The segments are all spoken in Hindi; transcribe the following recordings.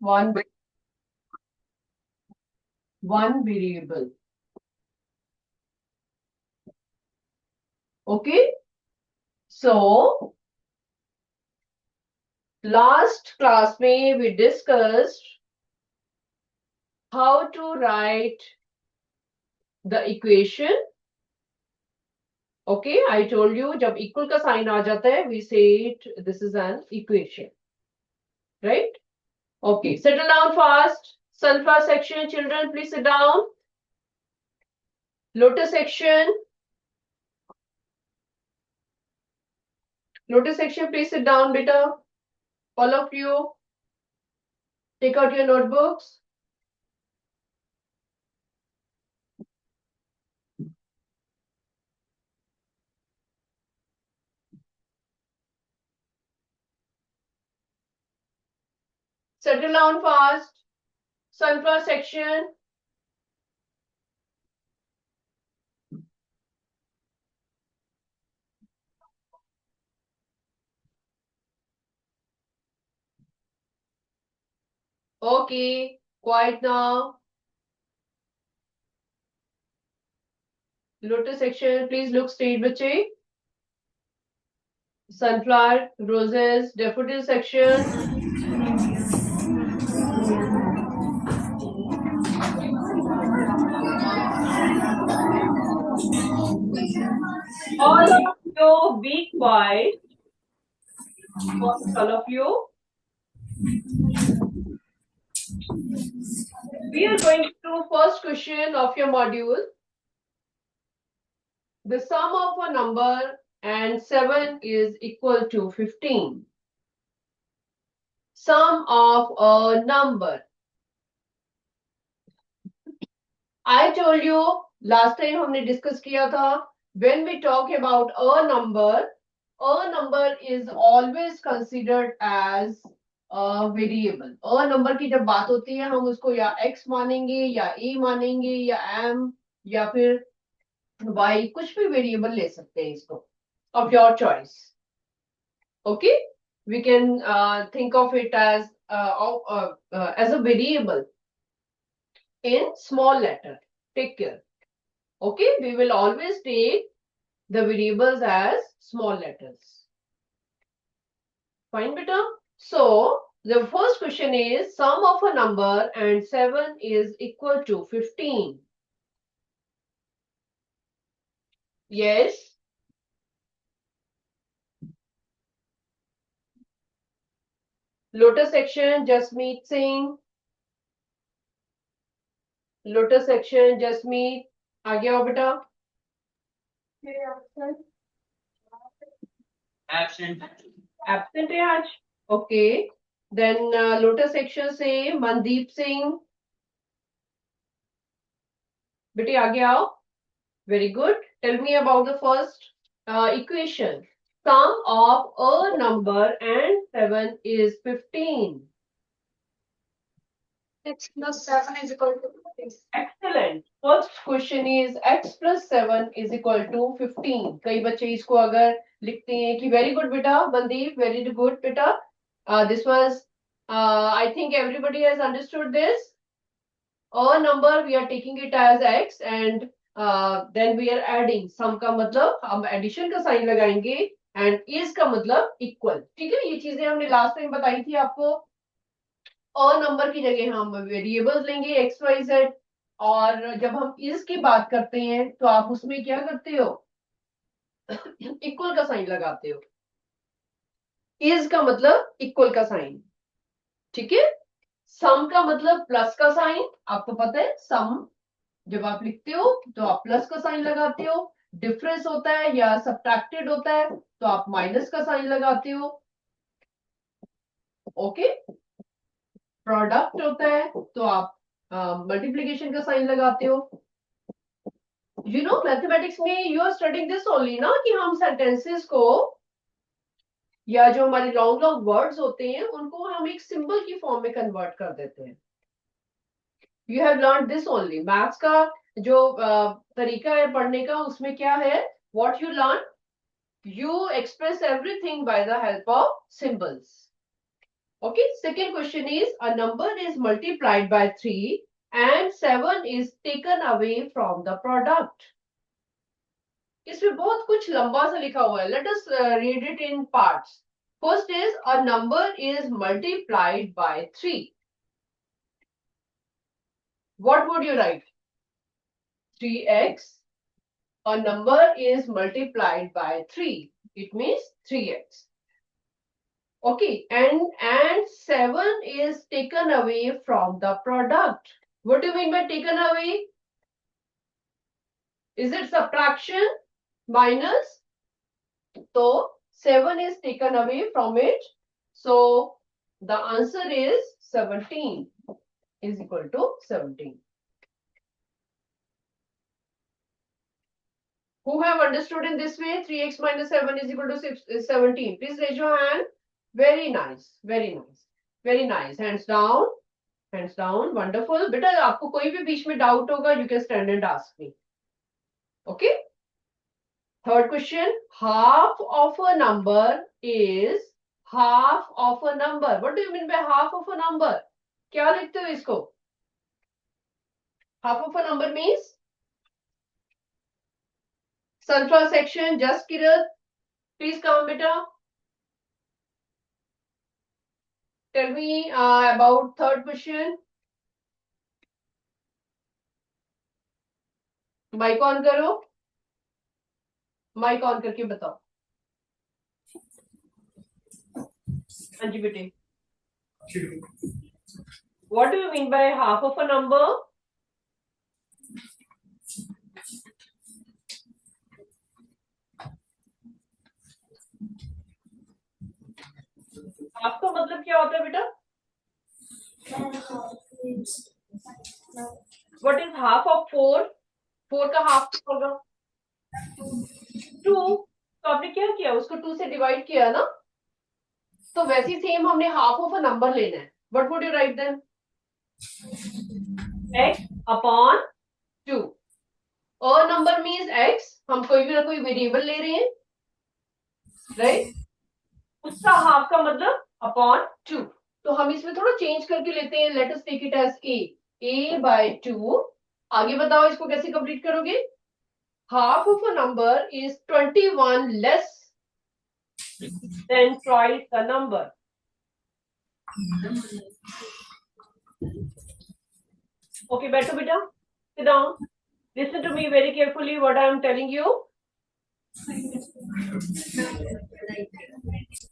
one variable. Okay, so last class में we discussed how to write the equation. Okay, I told you जब equal का sign आ जाता है we say it this is an equation, right? Okay, settle down fast. Sunflower section, children, please sit down. Lotus section. Lotus section, please sit down, beta. All of you. Take out your notebooks. Settle down fast. Sunflower section. Okay, quiet now. Lotus section, please look straight, bache. Sunflower, roses, daffodil section. All of you be quiet. All of you. We are going to do first question of your module. The sum of a number and 7 is equal to 15. Sum of a number. I told you last time हमने discuss किया था when we talk about a number is always considered as a variable. A number की जब बात होती है हम उसको या x मानेंगे या a मानेंगे या m या फिर y कुछ भी variable ले सकते हैं इसको of your choice. Okay, we can think of it as a variable in small letter. Take care. Okay, we will always take the variables as small letters. Fine, beta. So the first question is sum of a number and 7 is equal to 15. Yes. Lotus section, Jasmeet Singh. Lotus section, Jasmeet. आगे आओ बेटा. Absent. Absent है आज. Okay. Then Lotus section से Mandeep Singh. बेटे आगे आओ. Very good. Tell me about the first equation. Sum of a number and 7 is 15. X plus 7 is equal to 15. Excellent. First question is x plus 7 is equal to 15. कई बच्चे इसको अगर लिखते हैं कि very good बेटा, Mandeep, very good बेटा. This was, I think everybody has understood this. A number we are taking it as x and then we are adding. Sum का मतलब हम addition का sign लगाएंगे and is का मतलब equal. ठीक है, ये चीजें हमने last time बताई थी आपको. और नंबर की जगह हम वेरिएबल्स लेंगे एक्स वाई जेड और जब हम इस की बात करते हैं तो आप उसमें क्या करते हो इक्वल का साइन लगाते हो. इज का मतलब इक्वल का साइन. ठीक है. सम का मतलब प्लस का साइन. आपको पता है सम जब आप लिखते हो तो आप प्लस का साइन लगाते हो. डिफरेंस होता है या सब्ट्रैक्टेड होता है तो आप माइनस का साइन लगाते हो. ओके. प्रोडक्ट होता है तो आप मल्टीप्लीकेशन का साइन लगाते हो. यू नो मैथमेटिक्स में you are studying this only ना कि हम सेंटेंसेस को या जो हमारे लॉन्ग लॉन्ग वर्ड्स होते हैं उनको हम एक सिंबल की फॉर्म में कन्वर्ट कर देते हैं. You have learn this only. Maths का जो तरीका है पढ़ने का उसमें क्या है what you learn. You express everything by the help of symbols. Okay, second question is a number is multiplied by 3 and 7 is taken away from the product. इसमें बहुत कुछ लंबा सा लिखा हुआ है. Let us read it in parts. First is a number is multiplied by 3. What would you write? 3x. A number is multiplied by 3. It means 3x. Okay, and 7 is taken away from the product. What do you mean by taken away? Is it subtraction? Minus? So 7 is taken away from it. So the answer is 17 is equal to 17. Who have understood in this way? 3x minus 7 is equal to 17. Please raise your hand. Very nice. Very nice. Very nice. Hands down. Hands down. Wonderful. बेटा आपको कोई भी बीच में doubt होगा, you can stand and ask me. Okay. Third question. Half of a number is half of a number. What do you mean by half of a number? क्या लिखते हो इसको? Half of a number means sunflower section. Just Kirat, please come, beta. Tell me about third question. Mike on करो. माइक ऑन करके बताओ. हाँ जी बेटे. What do you mean by half of a number? Half का मतलब क्या होता है बेटा? What is half of 4? 4 का हाफ क्या होगा? 2. तो आपने क्या किया? उसको 2 से डिवाइड किया ना? तो वैसे ही सेम हमने हाफ ऑफ अ नंबर लेना है. What would you write then? x upon 2. A number means x. हम कोई भी ना कोई वेरिएबल ले रहे हैं, राइट? उसका हाफ का मतलब अपॉन 2. तो हम इसमें थोड़ा चेंज करके लेते हैं. Let us take it as a by 2. आगे बताओ इसको कैसे कंप्लीट करोगे? Half of a number is 21 less than twice the number. Okay, better beta. Sit down. Listen to me very carefully what I am telling you.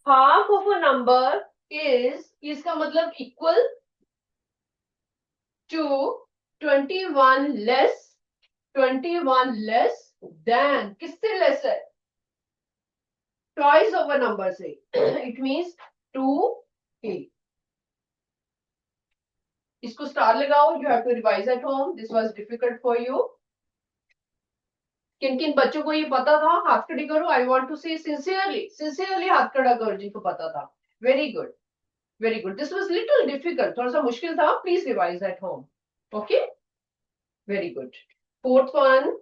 Half of a number is इसका मतलब equal to 21 less than. किससे less है? Twice of a number से. It means 2a. इसको स्टार लगाओ. You have to revise at home. This was difficult for you. किन किन बच्चों को ये पता था? हाथ खड़ी करो. I want to say sincerely हाथ खड़ा करो जिनको पता था. Very good. Very good. This was little difficult. थोड़ा सा मुश्किल था. Please revise at home. Okay. Very good. Fourth one.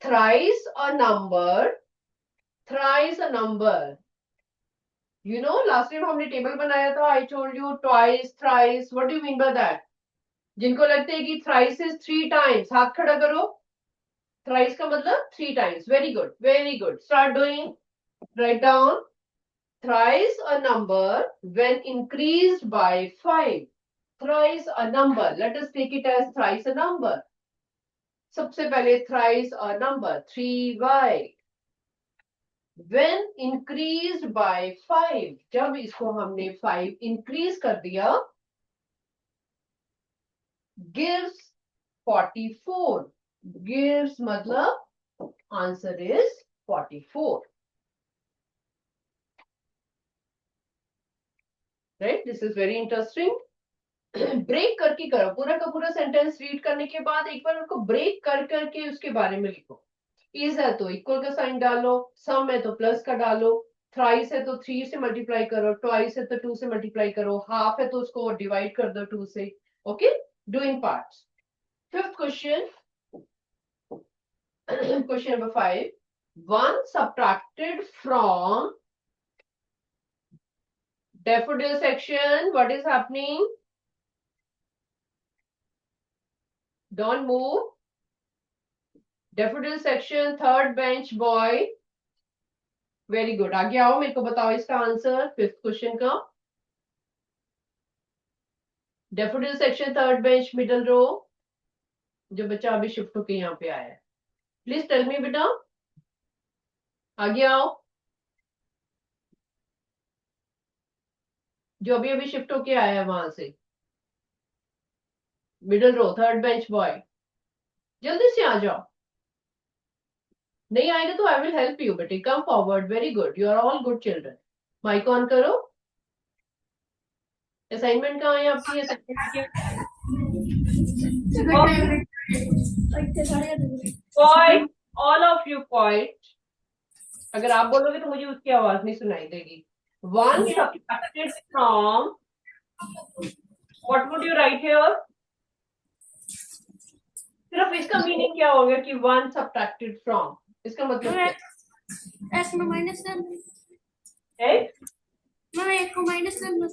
Thrice a number. You know, last time हमने टेबल बनाया था. I told you twice, thrice. What do you mean by that? जिनको लगता है कि thrice is 3 times, हाथ खड़ा करो. Thrice का मतलब 3 times. Very good. Very good. Start doing. Write down. Thrice a number when increased by 5. Thrice a number. Let us take it as thrice a number. सबसे पहले thrice a number. 3y. When increased by 5. जब इसको हमने 5 increase कर दिया, gives 44. Gives मतलब answer is 44. Right? This is very interesting. Break करके करो. पूरा का पूरा सेंटेंस रीड करने के बाद एक बार उनको ब्रेक कर करके उसके बारे में लिखो. इज है तो इक्वल का साइन डालो. सम है तो प्लस का डालो. थ्राइस है तो 3 से मल्टीप्लाई करो. ट्वाइस है तो 2 से मल्टीप्लाई करो. हाफ है तो उसको डिवाइड कर दो 2 से. Okay. Doing parts. Fifth question. Question number 5. 1 subtracted from Daffodil section, what is happening? Don't move. Daffodil section, third bench boy. Very good. आगे आओ, मेरे को बताओ इसका आंसर फिफ्थ क्वेश्चन का. Daffodil section, third bench, middle row. जो बच्चा अभी शिफ्ट होके यहाँ पे आया है, प्लीज टेल मी बेटा. आगे आओ, जो अभी अभी शिफ्ट होके आया है वहां से. Middle row, third bench boy, जल्दी से आ जाओ. नहीं आएगा तो आई विल हेल्प यू बेटे. Come forward. Very good. You are all good children. Mike on करो. असाइनमेंट कहाँ है आपकी? Quiet, all of you quiet. अगर आप बोलोगे तो मुझे उसकी आवाज नहीं सुनाई देगी. One subtracted from, what would you right here? सिर्फ इसका मीनिंग क्या होगा कि वन सब्ट्रैक्टेड फ्रॉम? इसका मतलब क्या? एक्स में माइनस करना, एक को माइनस करना,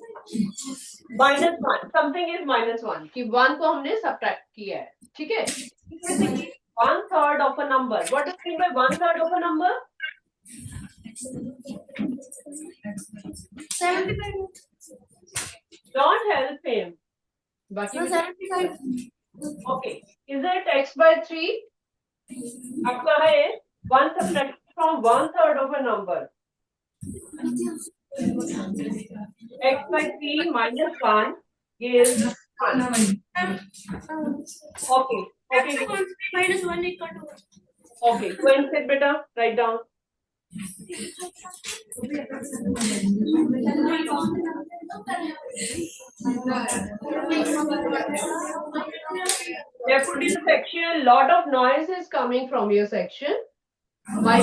-1. समथिंग इज -1, कि 1 को हमने सब्ट्रैक्ट किया है. ठीक है. 1/3 of a number. What do you mean by 1/3 of a number? 75. Don't help him. बाकी 75. ओके. Is it x/3? आपका है 1 subtract from 1/3 of a number. x/3 -1 is 1. Okay. Okay. -1 एक काटो. Okay. Go and sit, beta. Write down. Daffodil section. Lot of noise is coming from your section. My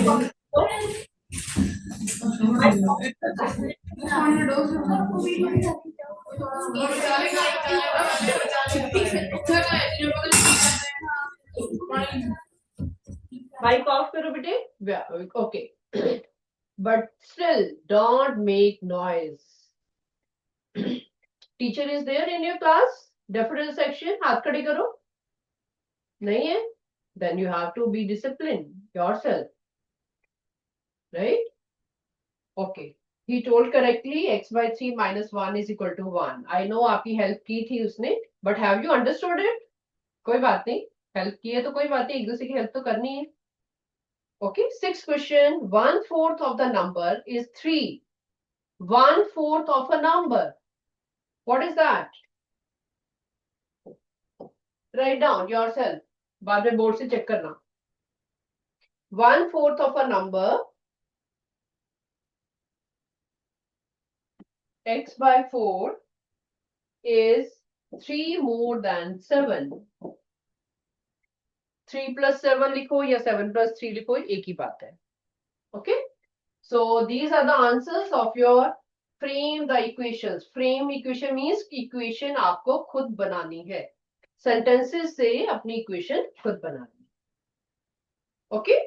Mic off करो बेटे. Okay. But still, don't make noise. Teacher is there in your class? Daffodil section, हाथ खड़े करो. नहीं है? Then you have to be disciplined yourself. Right? Okay. He told correctly x/3 -1 is equal to 1. I know आपकी हेल्प की थी उसने, but have you understood it? कोई बात नहीं, हेल्प की है तो कोई बात नहीं, एक दूसरे की हेल्प तो करनी है. Okay, sixth question. 1/4 of the number is 3. 1/4 of a number. What is that? Write down yourself. बाद में बोर्ड से चेक करना. 1/4 of a number, x/4 is 3 more than 7. 3 plus 7 लिखो या 7 plus 3 लिखो, एक ही बात है. Okay, so these are the answers of your frame the equations. Frame equation means equation आपको खुद बनानी है. Sentences से अपनी equation खुद बनानी है. Okay,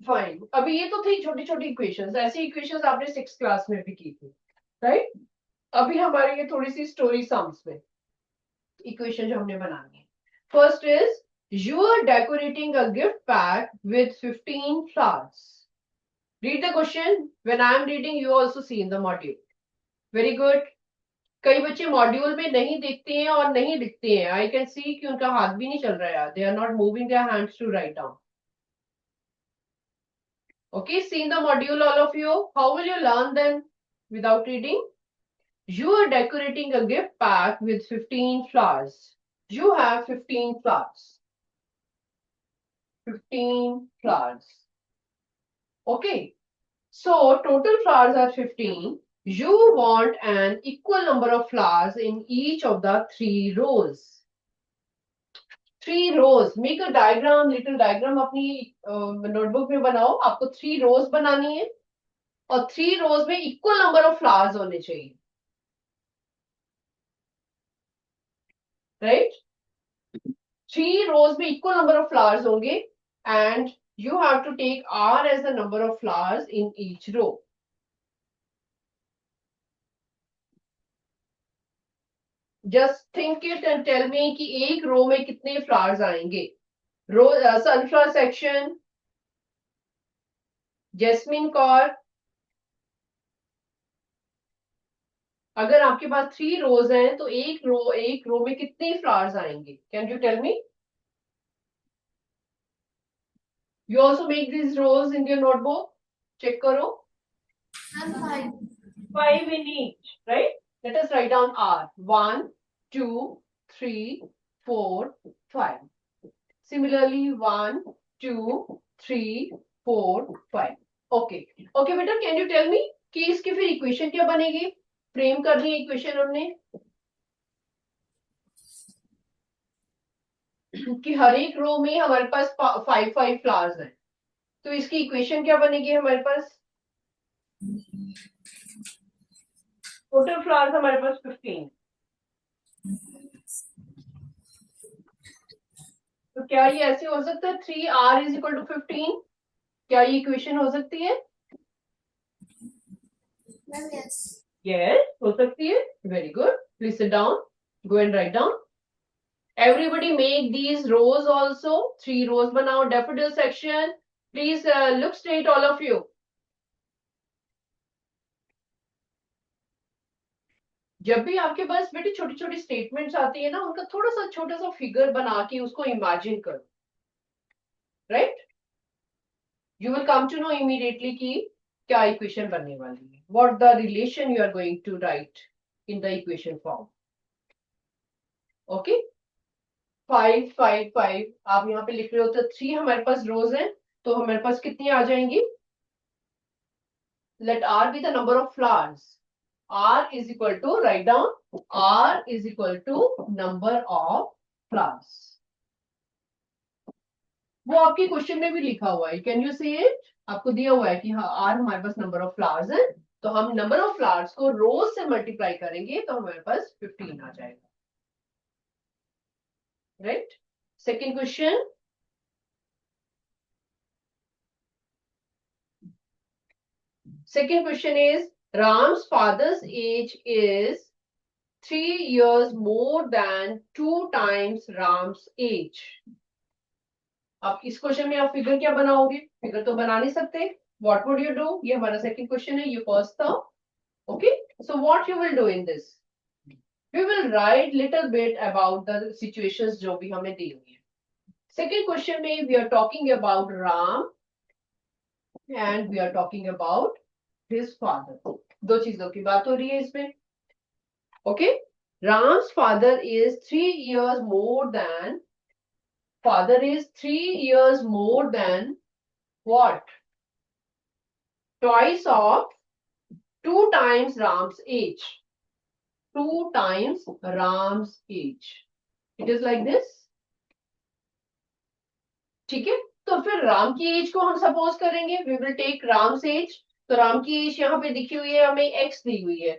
fine. अभी ये तो थी छोटी छोटी इक्वेशंस. ऐसी इक्वेशंस आपने 6th क्लास में भी की थी, राइट? अभी हमारे ये थोड़ी सी स्टोरी सम्स में इक्वेशन जो हमने बनानी है. First is, you are decorating a gift pack with 15 flowers. Read the question. When I am reading, you also see in the module. Very good. कई बच्चे मॉड्यूल में नहीं देखते हैं और नहीं लिखते हैं. आई कैन सी कि उनका हाथ भी नहीं चल रहा है. They are not moving their hands to write down. Okay, see in the module all of you. How will you learn them without reading? You are decorating a gift pack with 15 flowers. You have 15 flowers. 15 flowers. Okay. So total flowers are 15. You want an equal number of flowers in each of the 3 rows. 3 rows. Make a diagram, little diagram अपनी नोटबुक में बनाओ. आपको 3 rows बनानी है और 3 rows में इक्वल नंबर ऑफ फ्लावर्स होने चाहिए. राइट? 3 rows में इक्वल नंबर ऑफ फ्लावर्स होंगे and you have to take r as the number of flowers in each row. Just think it and tell me कि एक रो में कितने फ्लावर्स आएंगे. Row sunflower section, Jasmine Kaur. अगर आपके पास 3 रोज हैं तो एक रो में कितने फ्लावर्स आएंगे? Can you tell me? You also make this rows in your notebook. Check करो. And 5. 5 in each, right? Let us write down R. 1, 2, 3, 4, 5. Similarly, 1, 2, 3, 4, 5. Okay. Okay, बेटा, can you tell me कि इसकी फिर इक्वेशन क्या बनेगी? फ्रेम करनी है इक्वेशन हमने कि हर एक रो में हमारे पास 5 फ्लावर्स हैं. तो इसकी इक्वेशन क्या बनेगी हमारे पास? टोटल फ्लावर्स हमारे पास 15. तो क्या ये ऐसे हो सकता है 3R इज इक्वल टू 15? क्या ये इक्वेशन हो सकती है? Well, yes. यस, हो सकती है. Very good. Please sit down. Go and write down. Everybody make these rows also. 3 rows बनाओ. Daffodil section. Please look straight, all of you. जब भी आपके पास बेटे छोटी छोटी स्टेटमेंट्स आती है ना, उनका थोड़ा सा छोटा सा फिगर बना के उसको इमेजिन करो. Right? You will come to know immediately कि क्या इक्वेशन बनने वाली है. What the relation you are going to write in the equation form. Okay. 5 5 5 आप यहाँ पे लिख रहे हो तो 3 हमारे पास रोज हैं. तो हमारे पास कितनी आ जाएंगी? Let R be the number of flowers. R is equal to, write down, R is equal to number of flowers. वो आपके क्वेश्चन में भी लिखा हुआ है. Can you see it? आपको दिया हुआ है कि हाँ R हमारे पास नंबर ऑफ फ्लावर्स है. तो हम नंबर ऑफ फ्लावर्स को रोज से मल्टीप्लाई करेंगे तो हमारे पास 15 आ जाएगा. Right? Second question. Second question is, Ram's father's age is 3 years more than 2 times Ram's age. अब इस क्वेश्चन में आप फिगर क्या बनाओगे? फिगर तो बना नहीं सकते. What would you do? ये हमारा सेकंड क्वेश्चन है. ये फर्स्ट था. Okay. So what you will do in this? We will write little bit about the situations जो भी हमें दी हुई है. Second question में we are talking about Ram and we are talking about his father. दो चीजों की बात हो रही है इसमें. Okay. Ram's father is 3 years more than. Father is 3 years more than what? Twice of 2 times Ram's age. 2 times Ram's age. It is like this. ठीक है. तो फिर राम की एज को हम सपोज करेंगे. We will take Ram's age. तो राम की एज यहाँ पे दिखी हुई है, हमें एक्स दी हुई है.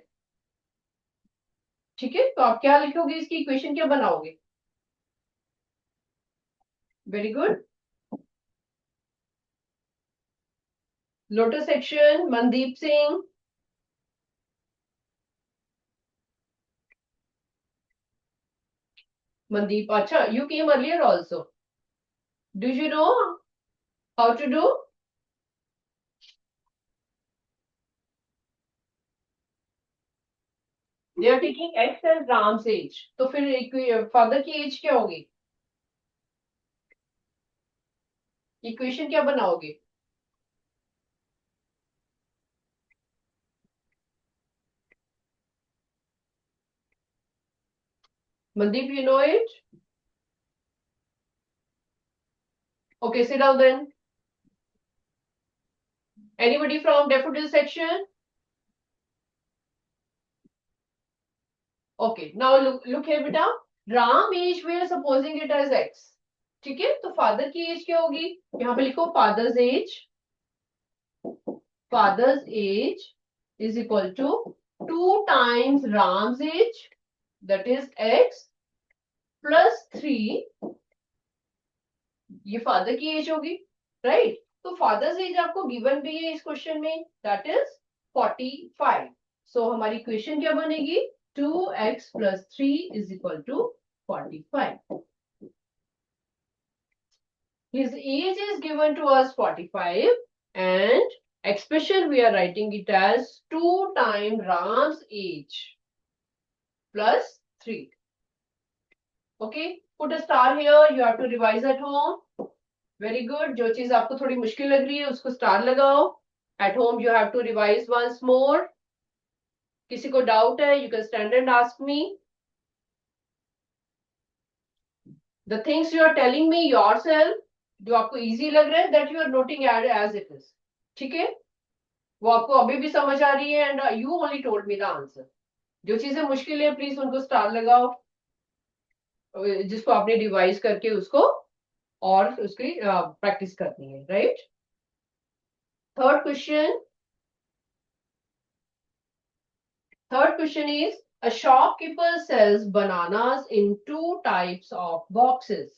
ठीक है. तो आप क्या लिखोगे? इसकी इक्वेशन क्या बनाओगे? Very good. Lotus section, Mandeep Singh. Mandeep, acha, you came earlier also. Do you know how to do? They are taking X as Ram's age. तो फिर फादर की एज क्या होगी? इक्वेशन क्या बनाओगे? Mandeep, you know it? Okay, sit down then. Anybody from daffodil section? Okay, now look here बेटा. Ram age we are supposing it as X. ठीक है. तो फादर की एज क्या होगी? यहाँ पे लिखो father's age. Father's age is equal to 2 times Ram's age, that is X, plus 3. ये फादर की एज होगी. राइट? तो फादर्स एज आपको गिवन भी है इस क्वेश्चन में, दैट इज 45. सो हमारी इक्वेशन क्या बनेगी? 2x plus 3 is equal to 45. His age is given to us 45 and expression we are writing it as 2 times Ram's age plus 3. Okay, put a star here. You have to revise at home. Very good. जो चीज आपको थोड़ी मुश्किल लग रही है उसको स्टार लगाओ. At home you have to revise once more. किसी को डाउट है you can stand and ask me. The things you are telling me yourself जो आपको easy लग रहा है that you are noting as it is. ठीक है, वो आपको अभी भी समझ आ रही है and you only told me the answer. जो चीजें मुश्किल है प्लीज उनको स्टार लगाओ, जिसको आपने रिवाइज करके उसको और उसकी प्रैक्टिस करनी है. Right. Third question is a shopkeeper sells bananas in 2 types of boxes.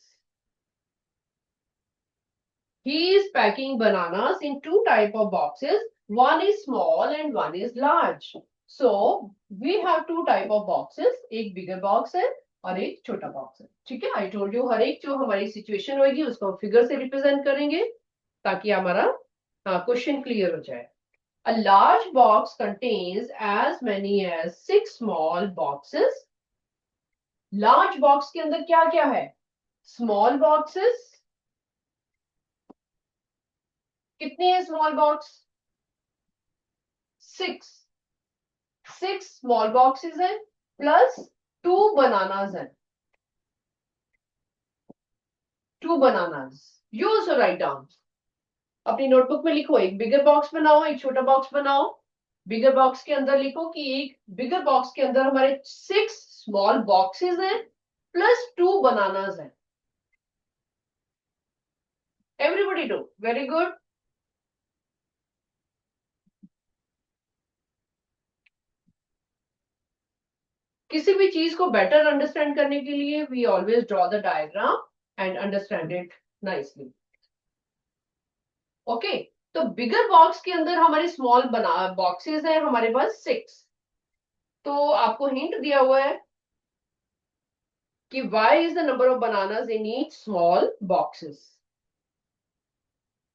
He is packing bananas in 2 types of boxes. One is small and one is large. So we have 2 types of boxes. एक bigger box है और एक छोटा बॉक्स है. ठीक है, आई टोल्ड यू हर एक जो हमारी सिचुएशन होगी उसको हम फिगर से रिप्रेजेंट करेंगे ताकि हमारा क्वेश्चन क्लियर हो जाए. A large box contains as many as 6 small boxes. Large box के अंदर क्या क्या है? Small boxes. कितनी है small box? 6. 6 small boxes है plus 2 bananas है. 2 bananas. You also write down. अपनी नोटबुक में लिखो, एक बिगर बॉक्स बनाओ, एक छोटा बॉक्स बनाओ. बिगर बॉक्स के अंदर लिखो कि एक बिगर बॉक्स के अंदर हमारे 6 स्मॉल बॉक्सेस हैं प्लस 2 बनानास हैं. Everybody do. Very good. किसी भी चीज को बेटर अंडरस्टैंड करने के लिए we always draw the diagram and understand it nicely. Okay, तो बिगर बॉक्स के अंदर हमारे स्मॉल बॉक्सेस हैं हमारे पास 6. तो आपको हिंट दिया हुआ है कि y is the number of bananas in each small boxes.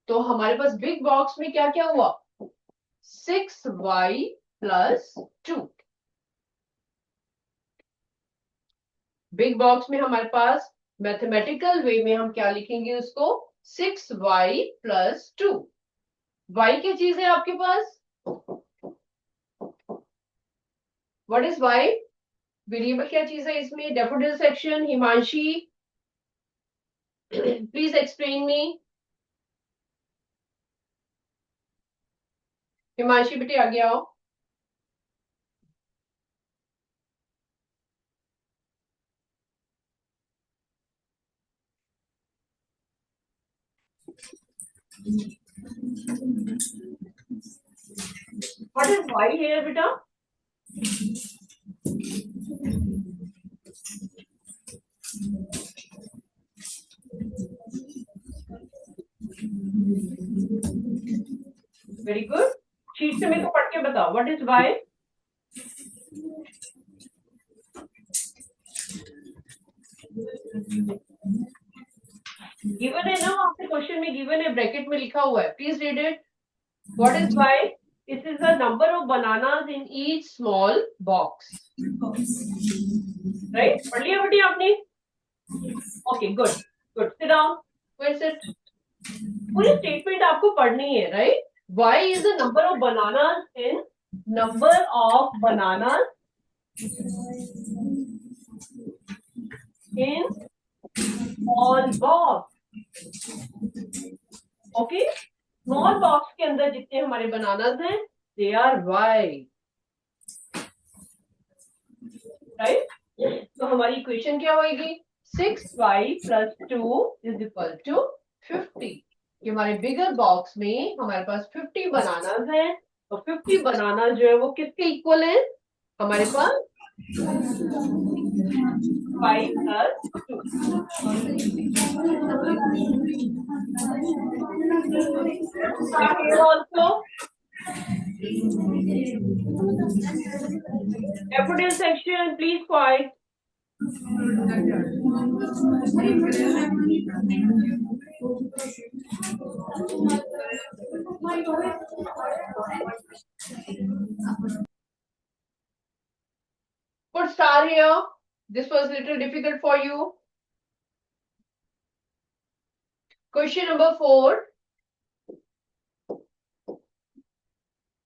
तो हमारे पास बिग बॉक्स में क्या क्या हुआ? 6y plus 2. बिग बॉक्स में हमारे पास मैथमेटिकल वे में हम क्या लिखेंगे उसको? 6y plus 2. y क्या चीज है आपके पास? What is y? वेरिएबल क्या चीज है इसमें? Daffodil section. Himanshi please explain me. Himanshi बेटे आगे आओ. What is y here, beta? Very good. Sheet से मेरे को पढ़ के बताओ. What is y? गिवन है ना, आपके क्वेश्चन में गिवन है, ब्रैकेट में लिखा हुआ है. Please read it. What is y? This is the number of bananas in each small box. Right? पढ़ लिया बेटी आपने? Okay, good. Good. Sit down. Where sit? पूरी स्टेटमेंट आपको पढ़नी है. Right. y is the number of bananas in small box. Okay? Small box के अंदर जितने हमारे बनानास हैं दे आर y. राइट. तो हमारी इक्वेशन क्या होगी? 6y plus 2 is equal to 50. ये हमारे बिगर बॉक्स में हमारे पास 50 बनानास हैं. तो 50 बनानास जो है वो किसके इक्वल है? हमारे पास 5 plus 2. Also Daffodil section, please quiet. Put star here. This was a little difficult for you. Question number 4.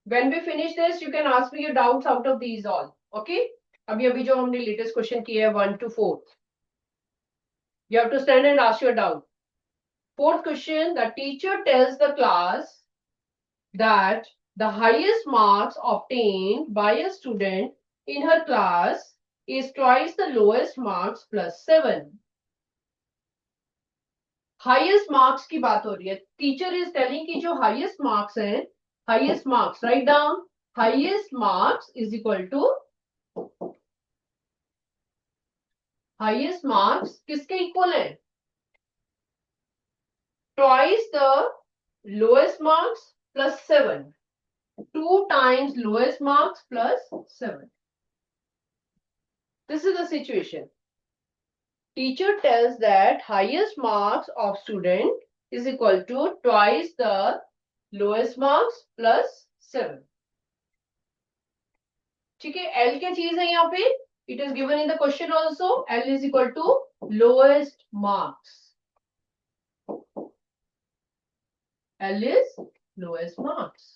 When we finish this, you can ask me your doubts out of these all. Okay? अभी जो हमने latest question किया है 1 to 4. You have to stand and ask your doubt. 4th question, the teacher tells the class that the highest marks obtained by a student in her class is twice the lowest marks plus 7. Highest marks की बात हो रही है. Teacher is telling कि जो highest marks हैं, highest marks, write down, highest marks is equal to highest marks किसके equal है? Twice the lowest marks plus 7. 2 times lowest marks plus 7. This is the situation. Teacher tells that highest marks of student is equal to twice the lowest marks plus 7. ठीक है, L क्या चीज है यहाँ पे? It is given in the question also. L is equal to lowest marks. L is lowest marks.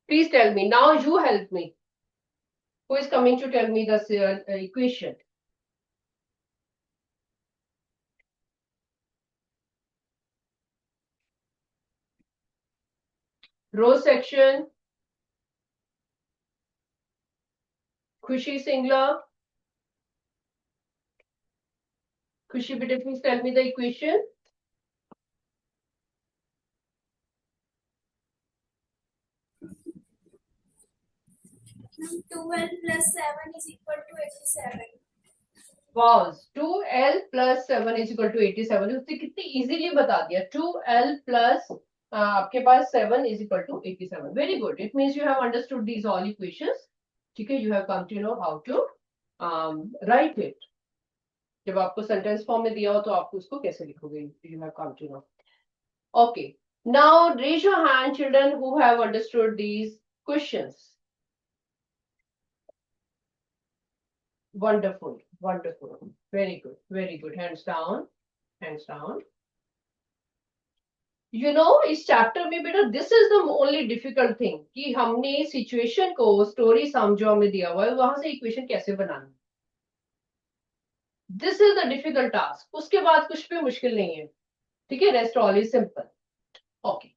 Please tell me. Now you help me. Who is coming to tell me the equation? Row section. Khushi Singla. Khushi, beta, please tell me the equation. Ma'am, 12 plus 7 is equal to 87. Wow, 2L plus 7 is equal to 87. उसने कितनी easily बता दिया. 2L plus आपके पास 7 is equal to 87. Very good. It means you have understood these all equations. ठीक है, you have come to know how to write it. जब आपको sentence form में दिया हो तो आप उसको कैसे लिखोगे? You have come to know. Okay. Now raise your hand, children, who have understood these questions. Wonderful, wonderful. Very good, very good. Hands down, hands down. You know, इस चैप्टर में बेटा this is the only difficult thing कि हमने सिचुएशन को स्टोरी समझो में दिया हुआ है वहां से इक्वेशन कैसे बनाना. This is the difficult task. उसके बाद कुछ भी मुश्किल नहीं है. ठीक है, rest all is simple. Okay,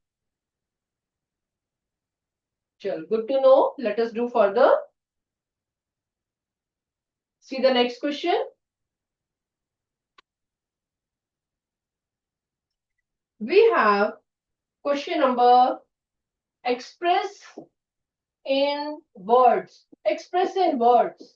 चलो, good to know. Let us do further. See the next question. We have question number express in words. Express in words.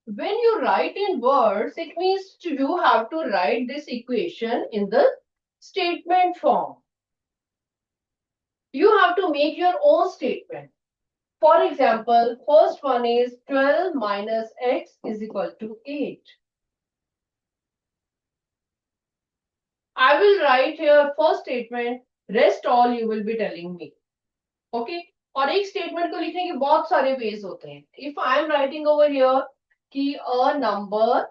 When you write in words, it means you have to write this equation in the statement form. You have to make your own statement. For example, first one is 12 minus x is equal to 8. I will write here first statement, rest all you will be telling me. Okay? और एक स्टेटमेंट को लिखने के बहुत सारे वेज होते हैं. If I am writing over here कि a number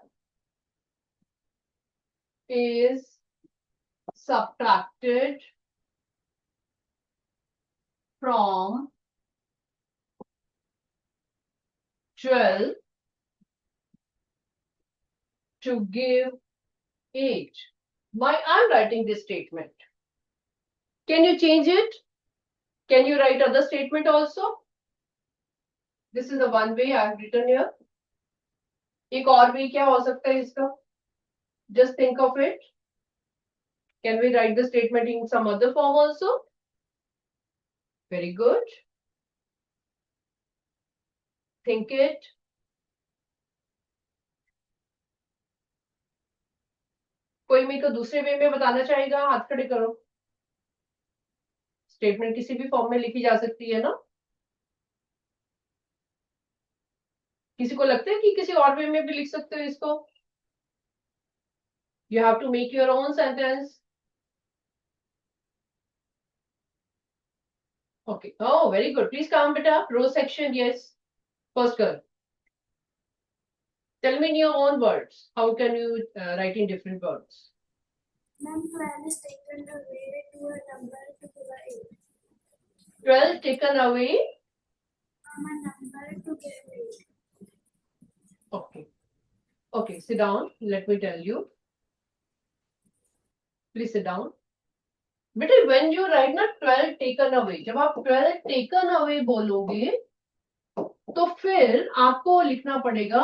is subtracted from 12 to give 8. I'm writing this statement. Can you change it? Can you write other statement also? This is the one way I have written here. एक और way क्या हो सकता है इसका? Just think of it. Can we write the statement in some other form also? Very good. Think it. कोई मेरे को दूसरे वे में बताना चाहेगा? हाथ खड़े करो। स्टेटमेंट किसी भी फॉर्म में लिखी जा सकती है ना? किसी को लगता है कि किसी और वे में भी लिख सकते हो इसको? You have to make your own sentence. Okay. Oh, very good. Please come, beta. Row section, yes. First girl. Tell me in your own words. How can you write in different words? Ma'am, 12 is taken away to a number to give a 8. 12 taken away. From a number to give 8. Okay. Okay, sit down. Let me tell you. Please sit down. बेटे when you write ना 12 taken away, जब आप 12 taken away बोलोगे तो फिर आपको लिखना पड़ेगा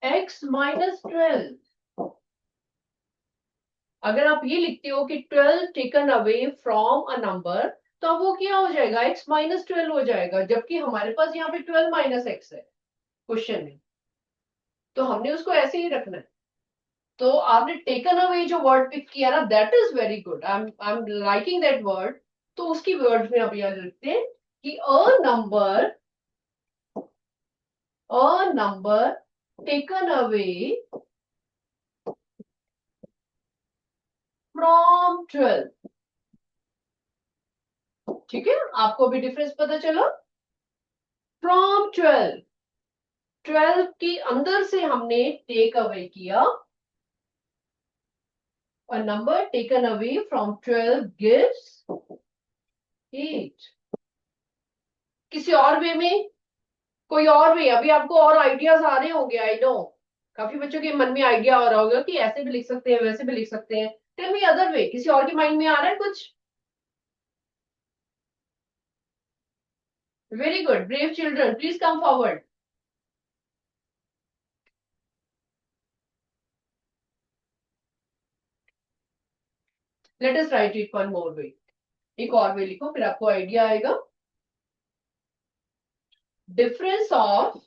x minus 12. अगर आप ये लिखते हो कि 12 taken away from a number, तो अब वो क्या हो जाएगा? x minus 12 हो जाएगा, जबकि हमारे पास यहाँ पे 12 minus x है क्वेश्चन में, तो हमने उसको ऐसे ही रखना है. तो आपने टेकन अवे जो वर्ड पिक किया ना, that is very good. I am liking that word. तो उसकी वर्ड में अब यहाँ लिखते हैं कि a number taken away from 12. ठीक है, आपको भी डिफरेंस पता चला. फ्रॉम 12, 12 के अंदर से हमने टेक अवे किया. A number taken away from 12 gives 8. किसी और वे में, कोई और वे, अभी आपको और आइडियाज आ रहे होंगे. आई नो काफी बच्चों के मन में आइडिया आ रहा होगा कि ऐसे भी लिख सकते हैं, वैसे भी लिख सकते हैं. Tell me other way. किसी और के माइंड में आ रहा है कुछ? Very good. Brave children, please come forward. Let us write it one more way. एक और वे लिखो, फिर आपको आइडिया आएगा. Difference of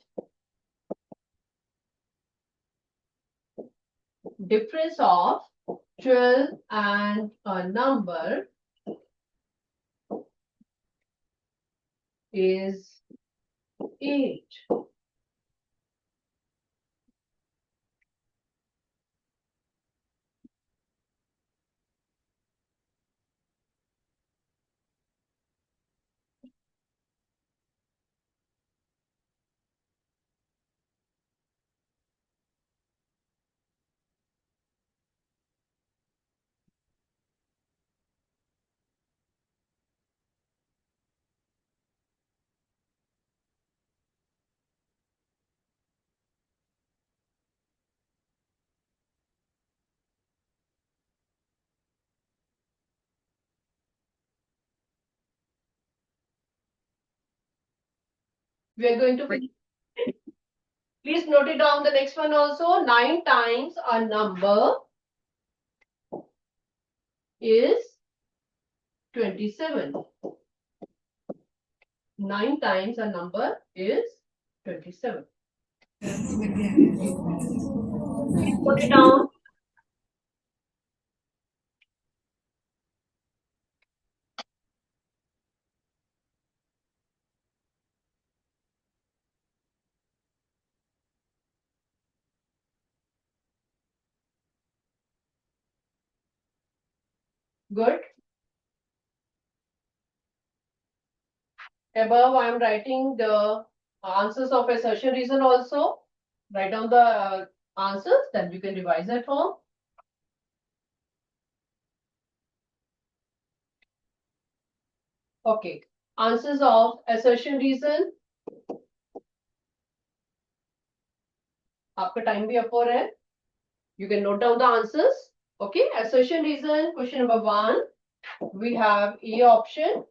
12 and a number is 8. We are going to finish. Please note it down. The next one also. 9 times a number is 27. 9 times a number is 27. Put it down. Good. Above, I am writing the answers of assertion reason also. Write down the answers, then you can revise at home. Okay. Answers of assertion reason. आपका time भी up हो रहा है. You can note down the answers. Okay. Assertion reason. Question number 1. We have A option.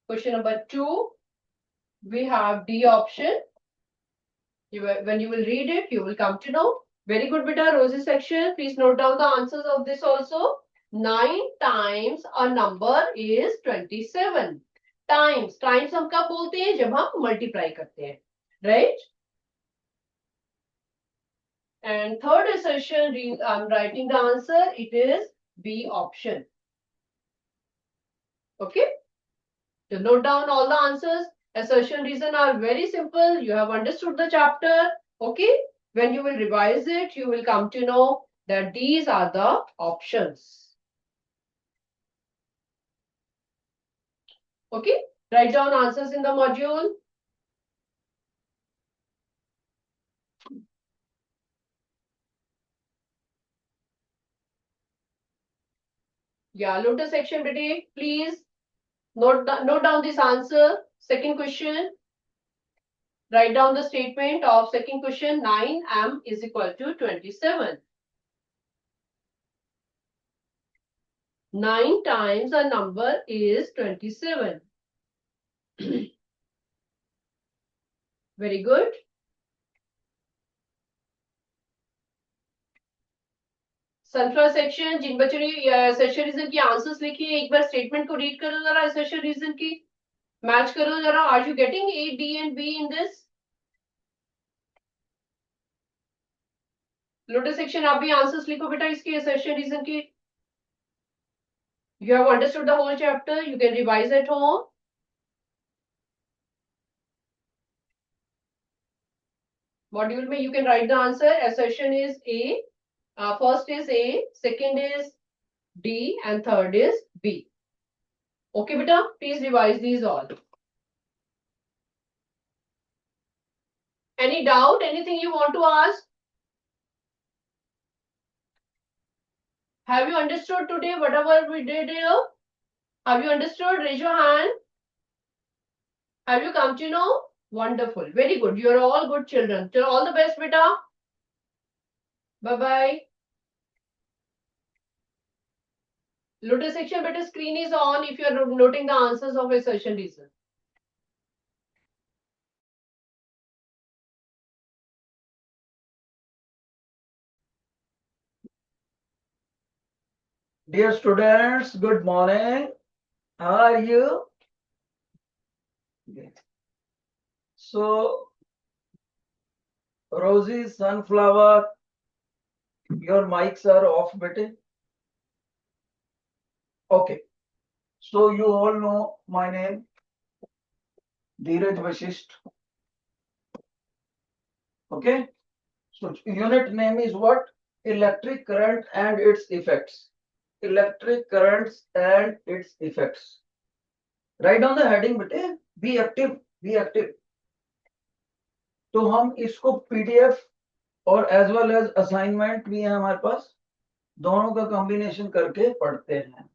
Question number 2. We have D option. When you will read it, you will come to know. Very good, beta. Rosy section. Please note down the answers of this also. 9 times a number is 27. Times. Times हम कब बोलते हैं? जब हम multiply करते हैं. Right? And third assertion, I'm writing the answer. It is B option. Okay. So note down all the answers. Assertion reason are very simple. You have understood the chapter. Okay. When you will revise it, you will come to know that these are the options. Okay. Write down answers in the module. Yeah, Lotus section, Betty, please note down this answer. Second question. Write down the statement of second question. 9m is equal to 27. 9 times a number is 27. Very good. Sunflower section, जिन बच्चों ने असर्शन रीजन की आंसर्स लिखी है, एक बार स्टेटमेंट को रीड करो जरा, असर्शन रीजन की मैच करो जरा. Are you getting A, D and B in this? Lotus section, आप भी आंसर्स लिखो बेटा इसके असर्शन रीजन की. You have understood the whole chapter. You can revise at home. Module में you can write the answer. Assertion is A. First is A, second is D, and third is B. Okay, beta. Please revise these all. Any doubt? Anything you want to ask? Have you understood today whatever we did here? Have you understood? Raise your hand. Have you come to know? Wonderful. Very good. You are all good children. So all the best, beta. Bye-bye. Lotus section, beta, screen is on if you are noting the answers of assertion reason. Dear students, good morning. How are you? So, Rosie, Sunflower, your mics are off, bete. Okay. So, you all know my name, Dheeraj Vashisht. Okay. So, unit name is what? Electric current and its effects. Electric currents and its effects. Write down the heading, bete. Be active. Be active. तो हम इसको PDF और एज वेल एज असाइनमेंट भी है हमारे पास, दोनों का कॉम्बिनेशन करके पढ़ते हैं.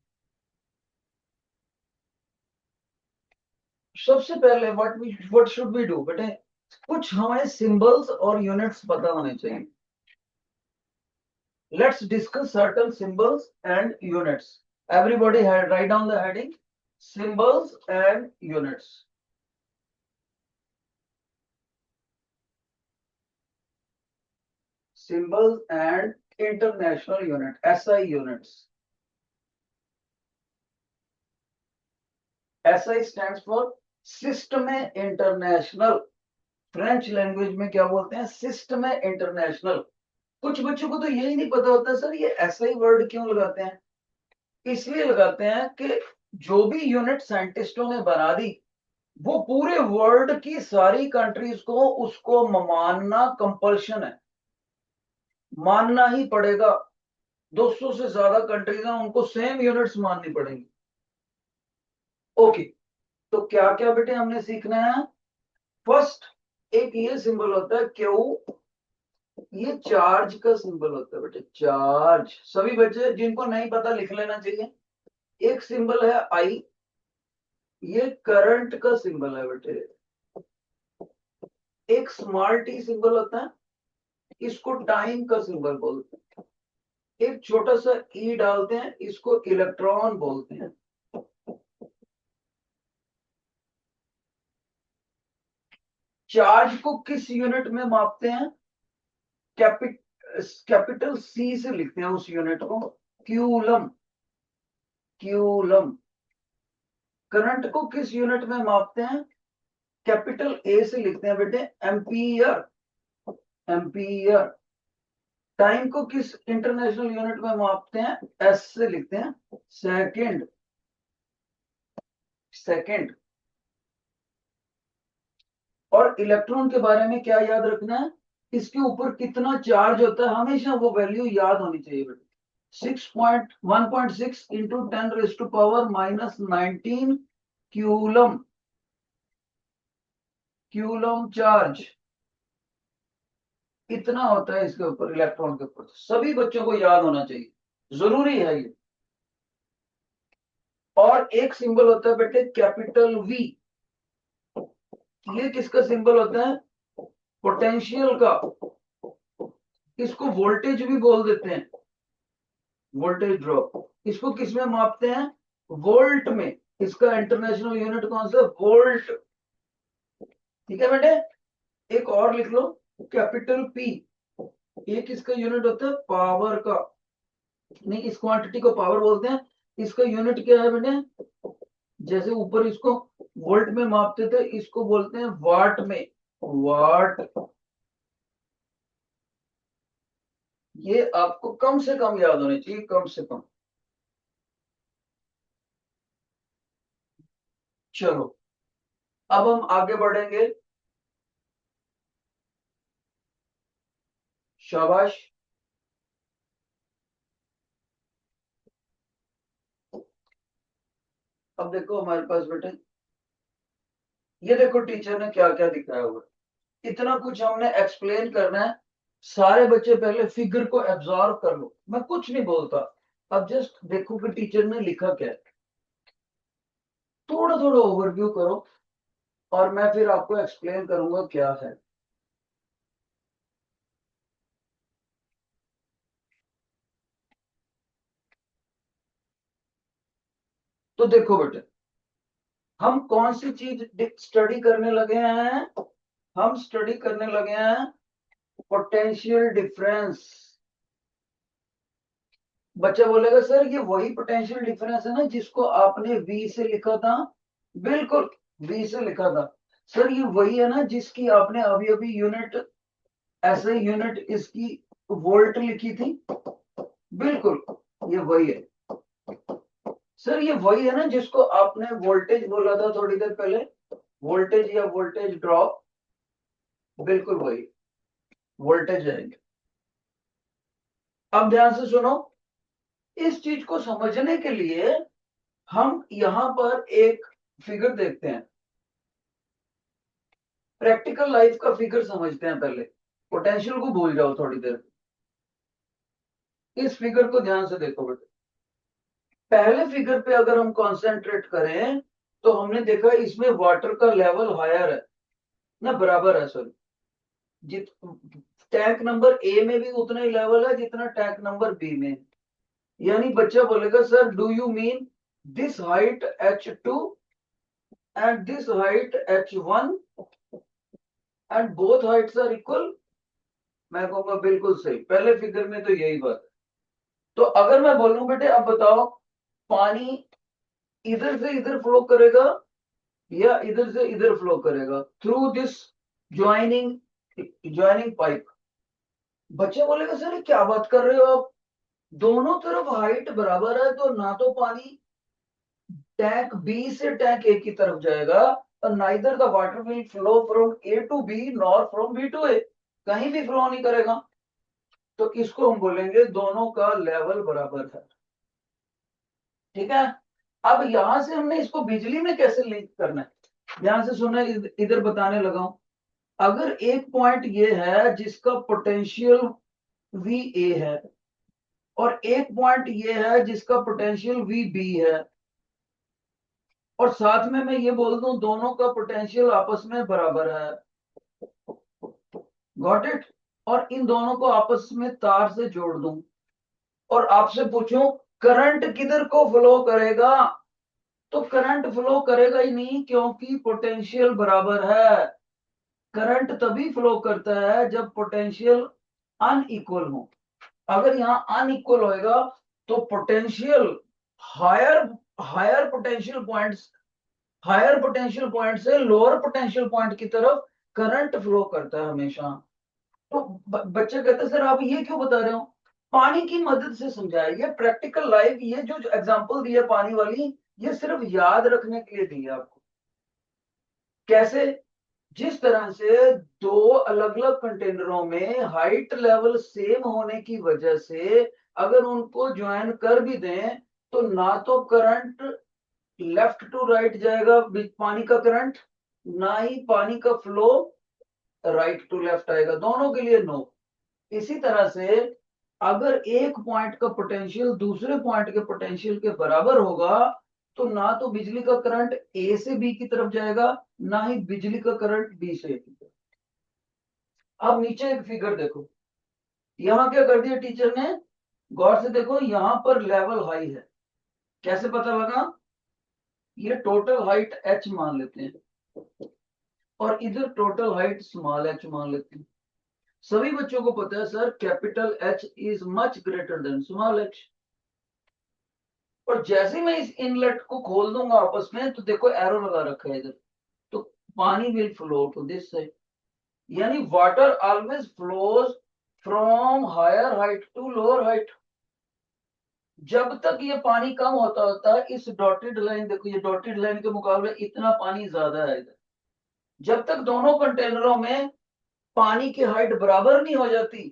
सबसे पहले व्हाट शुड वी डू बेटे, कुछ हमें सिंबल्स और यूनिट्स पता होने चाहिए. Let's discuss certain symbols and units. Everybody write down the heading symbols and units. Symbols and international unit, SI units. SI stands for Système International. French language में क्या बोलते हैं? System international. कुछ बच्चों को तो यही नहीं पता होता सर ये SI वर्ड क्यों लगाते हैं. इसलिए लगाते हैं कि जो भी यूनिट साइंटिस्टों ने बना दी वो पूरे वर्ल्ड की सारी कंट्रीज को उसको मानना कंपल्शन है, मानना ही पड़ेगा. 200 से ज्यादा कंट्रीज हैं, उनको सेम यूनिट्स माननी पड़ेंगी. ओके, तो क्या क्या बेटे हमने सीखना है. फर्स्ट एक ये सिंबल होता है क्यू, ये चार्ज का सिंबल होता है बेटे, चार्ज. सभी बच्चे जिनको नहीं पता लिख लेना चाहिए. एक सिंबल है आई, ये करंट का सिंबल है बेटे. एक स्मॉल टी सिंबल होता है, इसको टाइम का सिंबल बोलते हैं. एक छोटा सा ई डालते हैं, इसको इलेक्ट्रॉन बोलते हैं. चार्ज को किस यूनिट में मापते हैं? कैपिटल सी से लिखते हैं उस यूनिट को, क्यूलम. क्यूलम. करंट को किस यूनिट में मापते हैं? कैपिटल ए से लिखते हैं बेटे, एम्पियर. एम्पियर. टाइम को किस इंटरनेशनल यूनिट में मापते हैं? एस से लिखते हैं, सेकंड। सेकंड। और इलेक्ट्रॉन के बारे में क्या याद रखना है? इसके ऊपर कितना चार्ज होता है, हमेशा वो वैल्यू याद होनी चाहिए बेटा। 1.6 इंटू 10⁻⁻19 क्यूलम, क्यूलम चार्ज इतना होता है इसके ऊपर, इलेक्ट्रॉन के ऊपर। सभी बच्चों को याद होना चाहिए, जरूरी है ये। और एक सिंबल होता है बेटे कैपिटल वी। ये किसका सिंबल होता है? पोटेंशियल का। इसको वोल्टेज भी बोल देते हैं, वोल्टेज ड्रॉप। इसको किस में मापते हैं? वोल्ट में। इसका इंटरनेशनल यूनिट कौन सा? वोल्ट। ठीक है बेटे, एक और लिख लो, कैपिटल पी। ये किसका यूनिट होता है? पावर का। नहीं, इस क्वांटिटी को पावर बोलते हैं। इसका यूनिट क्या है बेटे? जैसे ऊपर इसको वोल्ट में मापते थे, इसको बोलते हैं वाट में, वाट। ये आपको कम से कम याद होने चाहिए, कम से कम। चलो, अब हम आगे बढ़ेंगे। शाबाश। अब देखो हमारे पास बेटे, ये देखो टीचर ने क्या क्या दिखाया हुआ। इतना कुछ हमने एक्सप्लेन करना है। सारे बच्चे पहले फिगर को एब्जॉर्व कर लो, मैं कुछ नहीं बोलता। अब जस्ट देखो कि टीचर ने लिखा क्या है, थोड़ा थोड़ा ओवरव्यू करो, और मैं फिर आपको एक्सप्लेन करूंगा क्या है। तो देखो बेटे, हम कौन सी चीज स्टडी करने लगे हैं? हम स्टडी करने लगे हैं पोटेंशियल डिफरेंस। बच्चा बोलेगा सर ये वही पोटेंशियल डिफरेंस है ना जिसको आपने V से लिखा था? बिल्कुल, V से लिखा था। सर ये वही है ना जिसकी आपने अभी अभी यूनिट, ऐसे यूनिट इसकी वोल्ट लिखी थी? बिल्कुल, ये वही है। सर ये वही है ना जिसको आपने वोल्टेज बोला था थोड़ी देर पहले, वोल्टेज या वोल्टेज ड्रॉप? बिल्कुल वही, वोल्टेज आएंगे। अब ध्यान से सुनो, इस चीज को समझने के लिए हम यहां पर एक फिगर देखते हैं। प्रैक्टिकल लाइफ का फिगर समझते हैं पहले, पोटेंशियल को भूल जाओ थोड़ी देर। इस फिगर को ध्यान से देखो बेटे। पहले फिगर पे अगर हम कंसंट्रेट करें तो हमने देखा इसमें वाटर का लेवल हायर है ना, बराबर है। सॉरी, जित टैंक नंबर ए में भी उतना ही लेवल है जितना टैंक नंबर बी में। यानी बच्चा बोलेगा sir do you mean this height H2 and this height H1 and both heights are equal? मैं कहूंगा बिल्कुल सही, पहले फिगर में तो यही बात है। तो अगर मैं बोलूं बेटे अब बताओ, पानी इधर से इधर फ्लो करेगा या इधर से इधर फ्लो करेगा through this joining, joining pipe? बच्चा बोलेगा सर ये क्या बात कर रहे हो आप, दोनों तरफ हाइट बराबर है, तो ना तो पानी टैंक बी से टैंक ए की तरफ जाएगा, और neither the water will flow from A to B nor from B to A, कहीं भी फ्लो नहीं करेगा। तो इसको हम बोलेंगे दोनों का लेवल बराबर है। ठीक है, अब यहां से हमने इसको बिजली में कैसे लिंक करना है, ध्यान से सुनना, इधर बताने लगा हूं। अगर एक पॉइंट ये है जिसका पोटेंशियल VA है, और एक पॉइंट ये है जिसका पोटेंशियल VB है, और साथ में मैं ये बोल दूं दोनों का पोटेंशियल आपस में बराबर है, गॉट इट? और इन दोनों को आपस में तार से जोड़ दूं, और आपसे पूछूं करंट किधर को फ्लो करेगा, तो करंट फ्लो करेगा ही नहीं, क्योंकि पोटेंशियल बराबर है। करंट तभी फ्लो करता है जब पोटेंशियल अनइक्वल हो। अगर यहाँ अनइक्वल होएगा तो potential higher, higher potential points, higher potential point से लोअर पोटेंशियल पॉइंट की तरफ करंट फ्लो करता है हमेशा। तो बच्चे कहते हैं सर आप ये क्यों बता रहे हो, पानी की मदद से समझाया, ये प्रैक्टिकल लाइफ, ये जो एग्जांपल दी है पानी वाली, ये सिर्फ याद रखने के लिए दी है आपको। कैसे, जिस तरह से दो अलग अलग कंटेनरों में हाइट लेवल सेम होने की वजह से अगर उनको ज्वाइन कर भी दें तो ना तो करंट लेफ्ट टू राइट जाएगा पानी का करंट, ना ही पानी का फ्लो राइट टू लेफ्ट आएगा, दोनों के लिए नो। इसी तरह से अगर एक पॉइंट का पोटेंशियल दूसरे पॉइंट के पोटेंशियल के बराबर होगा तो ना तो बिजली का करंट ए से बी की तरफ जाएगा, ना ही बिजली का करंट बी से ए की तरफ। अब नीचे एक फिगर देखो, यहां क्या कर दिया टीचर ने, गौर से देखो, यहां पर लेवल हाई है, कैसे पता लगा, ये टोटल हाइट h मान लेते हैं और इधर टोटल हाइट स्मॉल h मान लेते हैं। सभी बच्चों को पता है sir capital H is much greater than small h। और जैसे मैं इस इनलेट को खोल दूंगा आपस में तो देखो एरो लगा रखा है इधर, तो पानी will flow to this side, यानी water always flows from higher height to lower height. जब तक ये पानी कम होता होता है, इस डॉटेड लाइन देखो, ये डॉटेड लाइन के मुकाबले इतना पानी ज्यादा है इधर, जब तक दोनों कंटेनरों में पानी की हाइट बराबर नहीं हो जाती,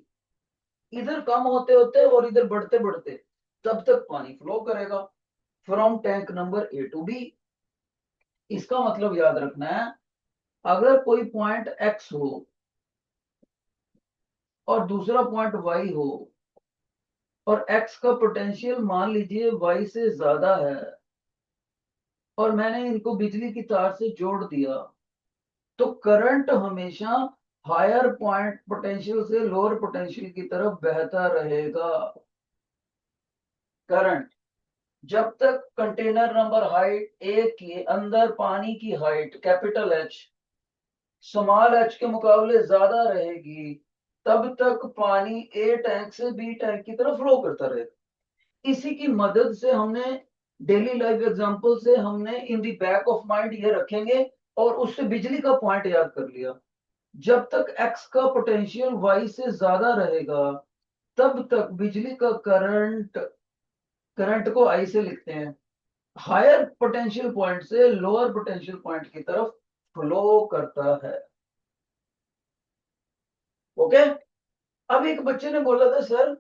इधर कम होते होते और इधर बढ़ते बढ़ते, तब तक पानी फ्लो करेगा from tank number A to B. इसका मतलब याद रखना है, अगर कोई पॉइंट एक्स हो और दूसरा पॉइंट वाई हो और एक्स का पोटेंशियल मान लीजिए वाई से ज्यादा है और मैंने इनको बिजली की तार से जोड़ दिया, तो करंट हमेशा हायर पॉइंट पोटेंशियल से लोअर पोटेंशियल की तरफ बहता रहेगा। करंट जब तक कंटेनर नंबर हाइट ए के अंदर पानी की height capital H small H के मुकाबले ज्यादा रहेगी, तब तक पानी ए टैंक से बी टैंक की तरफ फ्लो करता रहेगा। इसी की मदद से हमने डेली लाइफ एग्जांपल से हमने इन दी बैक ऑफ माइंड ये रखेंगे और उससे बिजली का पॉइंट याद कर लिया। जब तक एक्स का पोटेंशियल वाई से ज्यादा रहेगा तब तक बिजली का करंट, करंट को आई से लिखते हैं, हायर पोटेंशियल पॉइंट से लोअर पोटेंशियल पॉइंट की तरफ फ्लो करता है। ओके। अब एक बच्चे ने बोला था सर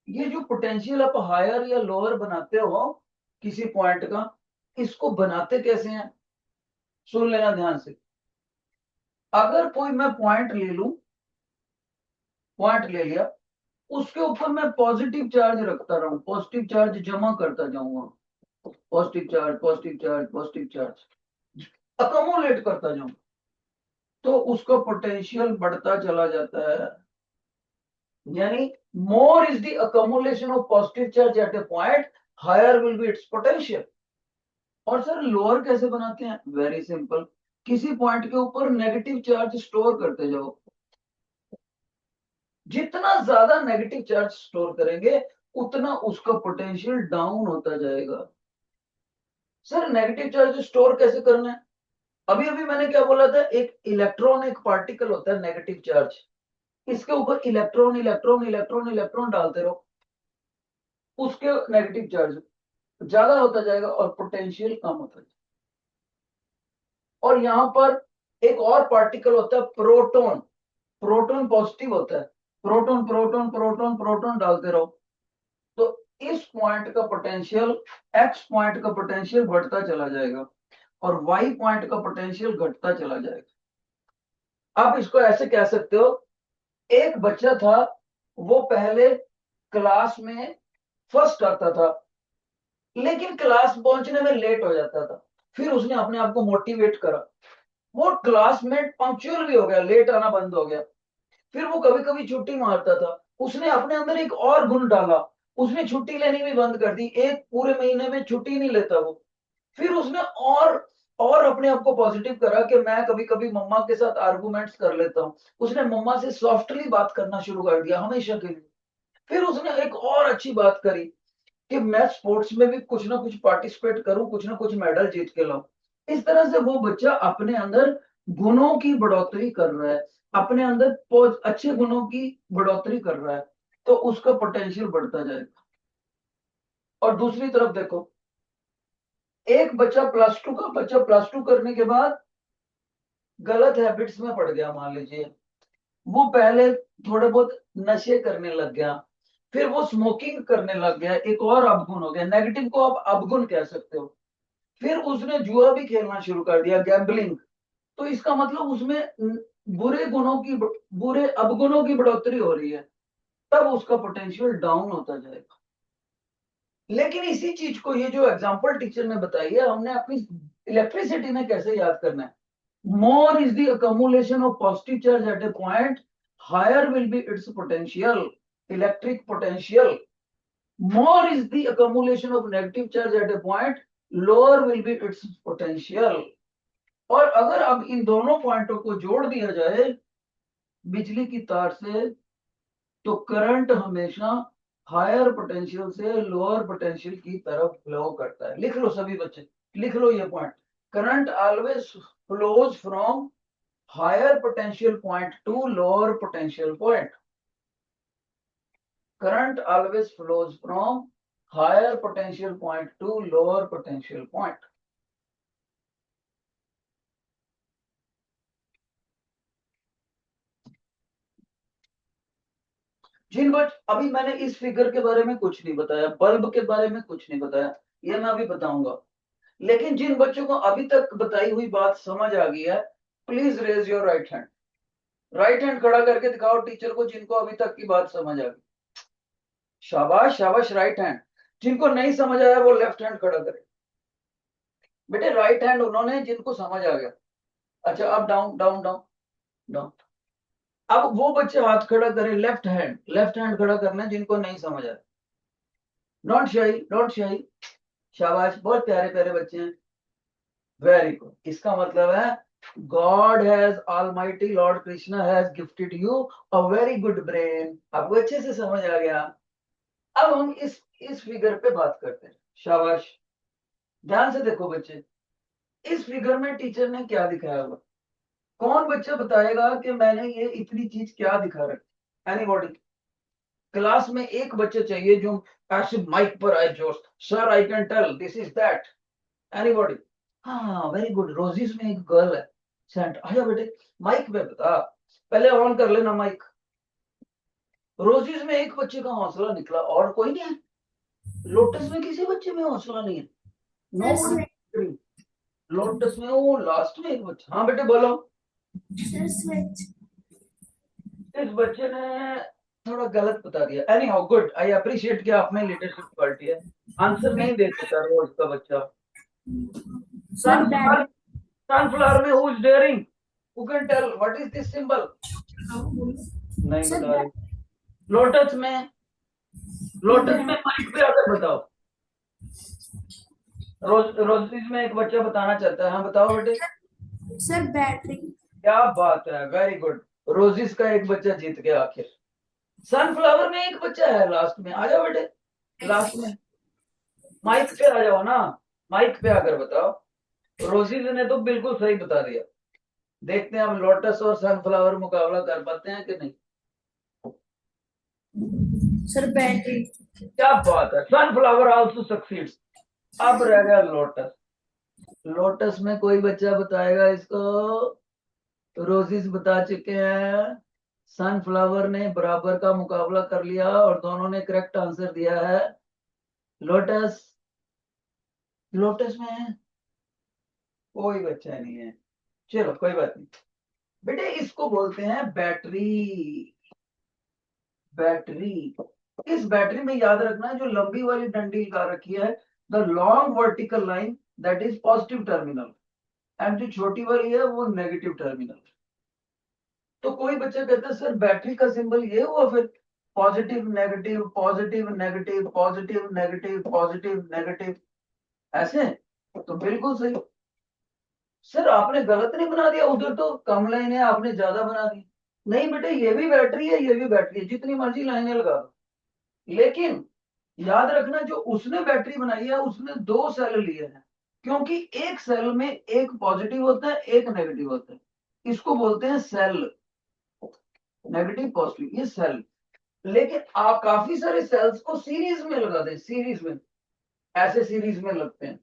ये जो पोटेंशियल आप हायर या लोअर बनाते हो किसी पॉइंट का, इसको बनाते कैसे हैं, सुन लेना ध्यान से। अगर कोई मैं पॉइंट ले लूं, पॉइंट ले लिया, उसके ऊपर मैं पॉजिटिव चार्ज रखता रहूं, पॉजिटिव चार्ज जमा करता जाऊंगा, positive charge positive charge positive charge accumulate करता जाऊं, तो उसका पोटेंशियल बढ़ता चला जाता है। यानी more is the accumulation of positive charge at a point, higher will be its potential। और सर लोअर कैसे बनाते हैं, वेरी सिंपल, किसी पॉइंट के ऊपर नेगेटिव चार्ज स्टोर करते जाओ, जितना ज्यादा नेगेटिव चार्ज स्टोर करेंगे उतना उसका पोटेंशियल डाउन होता जाएगा। सर नेगेटिव चार्ज स्टोर कैसे करना है, अभी अभी मैंने क्या बोला था, एक इलेक्ट्रॉन एक पार्टिकल होता है नेगेटिव चार्ज, इसके ऊपर इलेक्ट्रॉन इलेक्ट्रॉन इलेक्ट्रॉन इलेक्ट्रॉन डालते रहो, उसके नेगेटिव चार्ज ज्यादा होता जाएगा और पोटेंशियल कम होता जाएगा। और यहां पर एक और पार्टिकल होता है प्रोटॉन, प्रोटॉन पॉजिटिव होता है, प्रोटॉन प्रोटॉन प्रोटॉन प्रोटॉन डालते रहो, तो इस पॉइंट का पोटेंशियल, एक्स पॉइंट का पोटेंशियल बढ़ता चला जाएगा और वाई पॉइंट का पोटेंशियल घटता चला जाएगा। आप इसको ऐसे कह सकते हो, एक बच्चा था वो पहले क्लास में फर्स्ट आता था लेकिन क्लास पहुंचने में लेट हो जाता था, फिर उसने अपने आप को मोटिवेट करा, वो क्लासमेट पंक्चुअल भी हो गया, लेट आना बंद हो गया। फिर वो कभी कभी छुट्टी मारता था, उसने अपने अंदर एक और गुण डाला, उसने छुट्टी लेनी भी बंद कर दी, एक पूरे महीने में छुट्टी नहीं लेता वो। फिर उसने और अपने आप को पॉजिटिव करा कि मैं कभी कभी मम्मा के साथ आर्गुमेंट्स कर लेता हूँ, उसने मम्मा से सॉफ्टली बात करना शुरू कर दिया हमेशा के लिए। फिर उसने एक और अच्छी बात करी कि मैं स्पोर्ट्स में भी कुछ ना कुछ पार्टिसिपेट करूं, कुछ ना कुछ मेडल जीत के लाऊं। इस तरह से वो बच्चा अपने अंदर गुणों की बढ़ोतरी कर रहा है अपने अंदर अच्छे गुणों की बढ़ोतरी कर रहा है तो उसका पोटेंशियल बढ़ता जाएगा। और दूसरी तरफ देखो, एक बच्चा +2 का बच्चा +2 करने के बाद गलत हैबिट्स में पड़ गया, मान लीजिए वो पहले थोड़े बहुत नशे करने लग गया, फिर वो स्मोकिंग करने लग गया, एक और अवगुण हो गया, नेगेटिव को आप अवगुण कह सकते हो। फिर उसने जुआ भी खेलना शुरू कर दिया, गैम्बलिंग। तो इसका मतलब उसमें बुरे गुणों की बुरे अवगुणों की बढ़ोतरी हो रही है, तब उसका पोटेंशियल डाउन होता जाएगा। लेकिन इसी चीज को, ये जो एग्जांपल टीचर ने बताई है, हमने अपनी इलेक्ट्रिसिटी में कैसे याद करना है। More is the accumulation of positive charge at a point, higher will be its potential, electric potential. More is the accumulation of negative charge at a point, lower will be its potential. और अगर अब इन दोनों पॉइंटों को जोड़ दिया जाए बिजली की तार से, तो करंट हमेशा हायर पोटेंशियल से लोअर पोटेंशियल की तरफ फ्लो करता है। लिख लो सभी बच्चे, लिख लो ये point. Current always flows from higher potential point to lower potential point. Current always flows from higher potential point to lower potential point. जिन अभी मैंने इस फिगर के बारे में कुछ नहीं बताया, बल्ब के बारे में कुछ नहीं बताया, ये मैं अभी बताऊंगा। लेकिन जिन बच्चों को अभी तक बताई हुई बात समझ आ गई है, please raise your right hand. Right hand खड़ा करके दिखाओ टीचर को जिनको अभी तक की बात समझ आ गई। शाबाश शाबाश, राइट हैंड। जिनको नहीं समझ आया वो लेफ्ट हैंड खड़ा करे। बेटे राइट हैंड उन्होंने जिनको समझ आ गया। अच्छा, अब डाउन डाउन डाउन डाउन। अब वो बच्चे हाथ खड़ा करें, लेफ्ट हैंड खड़ा करना है जिनको नहीं समझ आया। Don't shy, don't shy. शाबाश, बहुत प्यारे प्यारे बच्चे हैं, वेरी गुड। इसका मतलब है God has almighty Lord Krishna has gifted you a very good brain. आपको अच्छे से समझ आ गया। अब हम इस फिगर पे बात करते हैं। शाबाश, ध्यान से देखो बच्चे, इस फिगर में टीचर ने क्या दिखाया हुआ। कौन बच्चा बताएगा कि मैंने ये इतनी चीज क्या दिखा रखी। एनीबॉडी? क्लास में एक बच्चा चाहिए जो ऐसे माइक पर आए Josh, sir I can tell this is that. Anybody? हाँ, वेरी गुड। रोजीज में एक गर्ल है, सेंट। आजा बेटे, माइक पे बता, पहले ऑन कर लेना माइक। रोजीज में एक बच्चे का हौसला निकला, और कोई नहीं है। लोटस में किसी बच्चे में हौसला नहीं है। नो, लोटस में वो लास्ट में एक बच्चा। हाँ बेटे बोलो। इस बच्चे ने थोड़ा गलत बता दिया। Any how good, I appreciate कि आप में लीडरशिप क्वालिटी है। आंसर नहीं दे सकता रोज का बच्चा। सनफ्लावर में who is daring, who can tell what is this symbol? नहीं बता रही। लोटस में, लोटस में माइक पे आकर बताओ। रोजिस में एक बच्चा बताना चाहता है। हाँ बताओ बेटे। Sir battery. क्या बात है, वेरी गुड। रोजिस का एक बच्चा जीत गया आखिर। सनफ्लावर में एक बच्चा है लास्ट में। आ जाओ बेटे, लास्ट में माइक पे आ जाओ ना, माइक पे आकर बताओ। रोजीज ने तो बिल्कुल सही बता दिया। देखते हैं अब लोटस और सनफ्लावर मुकाबला कर पाते हैं कि नहीं। Sir battery. क्या बात है, सनफ्लावर आल्सो सक्सीड्स। अब रह गया लोटस। लोटस में कोई बच्चा बताएगा इसको? रोजीज बता चुके हैं। सनफ्लावर ने बराबर का मुकाबला कर लिया और दोनों ने करेक्ट आंसर दिया है। लोटस, लोटस में कोई बच्चा नहीं है। चलो कोई बात नहीं बेटे, इसको बोलते हैं बैटरी। बैटरी, इस बैटरी में याद रखना है जो लंबी वाली डंडी लगा रखी है, the long vertical line, that is positive terminal, and जो छोटी वाली है वो नेगेटिव टर्मिनल। तो कोई बच्चा कहता है सर बैटरी का सिंबल ये हुआ, फिर positive negative positive negative positive negative positive negative, ऐसे? तो बिल्कुल सही। सर आपने गलत नहीं बना दिया, उधर तो कम लाइन है, आपने ज्यादा बना दी। नहीं बेटे, ये भी बैटरी है, ये भी बैटरी है, जितनी मर्जी लाइनें लगा दो। लेकिन याद रखना, जो उसने बैटरी बनाई है उसने 2 सेल लिए हैं, क्योंकि एक सेल में एक पॉजिटिव होता है एक नेगेटिव होता है। इसको बोलते हैं सेल। नेगेटिव पॉजिटिव ये सेल। लेकिन आप काफी सारे सेल्स को सीरीज में लगा दें, सीरीज में, ऐसे सीरीज में लगते हैं।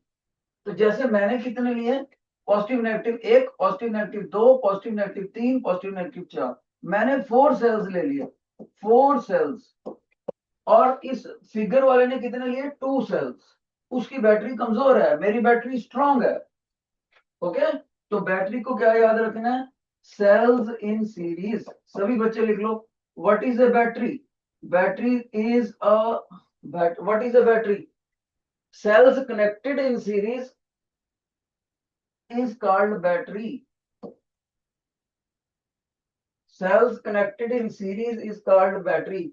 तो जैसे मैंने कितने लिए, positive negative 1, positive negative 2, positive negative 3, positive negative 4, मैंने 4 सेल्स ले लिए, 4 सेल्स। और इस फिगर वाले ने कितने लिए, 2 सेल्स। उसकी बैटरी कमजोर है, मेरी बैटरी स्ट्रांग है। ओके, तो बैटरी को क्या याद रखना है, सेल्स इन सीरीज। सभी बच्चे लिख लो, what is a battery, battery is a, what is a battery, cells connected in series is called battery, cells connected in series is called battery।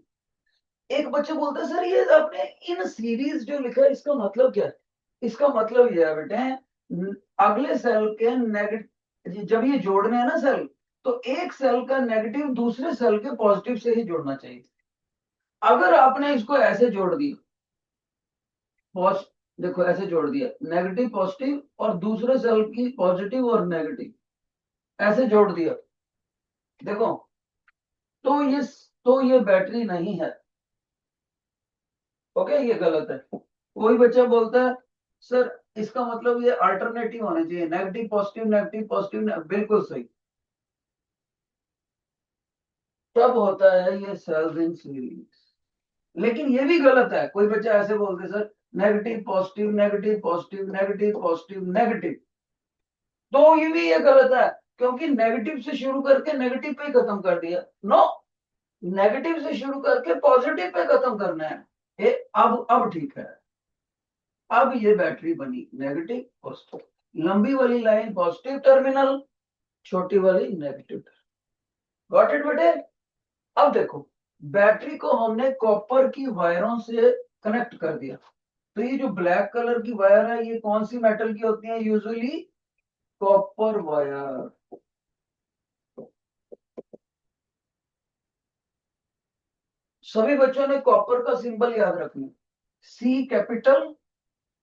एक बच्चे बोलते हैं सर ये आपने इन सीरीज जो लिखा है इसका मतलब क्या है, इसका मतलब ये है बेटे, अगले सेल के नेगेटिव, जब ये जोड़ने हैं ना सेल, तो एक सेल का नेगेटिव दूसरे सेल के पॉजिटिव से ही जोड़ना चाहिए। अगर आपने इसको ऐसे जोड़ दिया, देखो ऐसे जोड़ दिया, नेगेटिव पॉजिटिव और दूसरे सेल की पॉजिटिव और नेगेटिव ऐसे जोड़ दिया, देखो, तो ये बैटरी नहीं है। ओके, ये गलत है। कोई बच्चा बोलता है सर इसका मतलब ये अल्टरनेटिव होने चाहिए, नेगेटिव पॉजिटिव नेगेटिव पॉजिटिव, बिल्कुल सही, तब होता है ये सेल्स इन सीरीज। लेकिन ये भी गलत है, कोई बच्चा ऐसे बोलते sir negative positive negative positive negative positive negative, तो ये गलत है, क्योंकि नेगेटिव से शुरू करके नेगेटिव पे ही खत्म कर दिया। नो, नेगेटिव से शुरू करके पॉजिटिव पे खत्म करना है। ये अब ठीक है, अब ये बैटरी बनी नेगेटिव पॉजिटिव, लंबी वाली लाइन पॉजिटिव टर्मिनल, छोटी वाली नेगेटिव। गॉट इट बेटे। अब देखो, बैटरी को हमने कॉपर की वायरों से कनेक्ट कर दिया, तो ये जो ब्लैक कलर की वायर है ये कौन सी मेटल की होती है, यूजुअली कॉपर वायर। सभी बच्चों ने कॉपर का सिंबल याद रखना, सी कैपिटल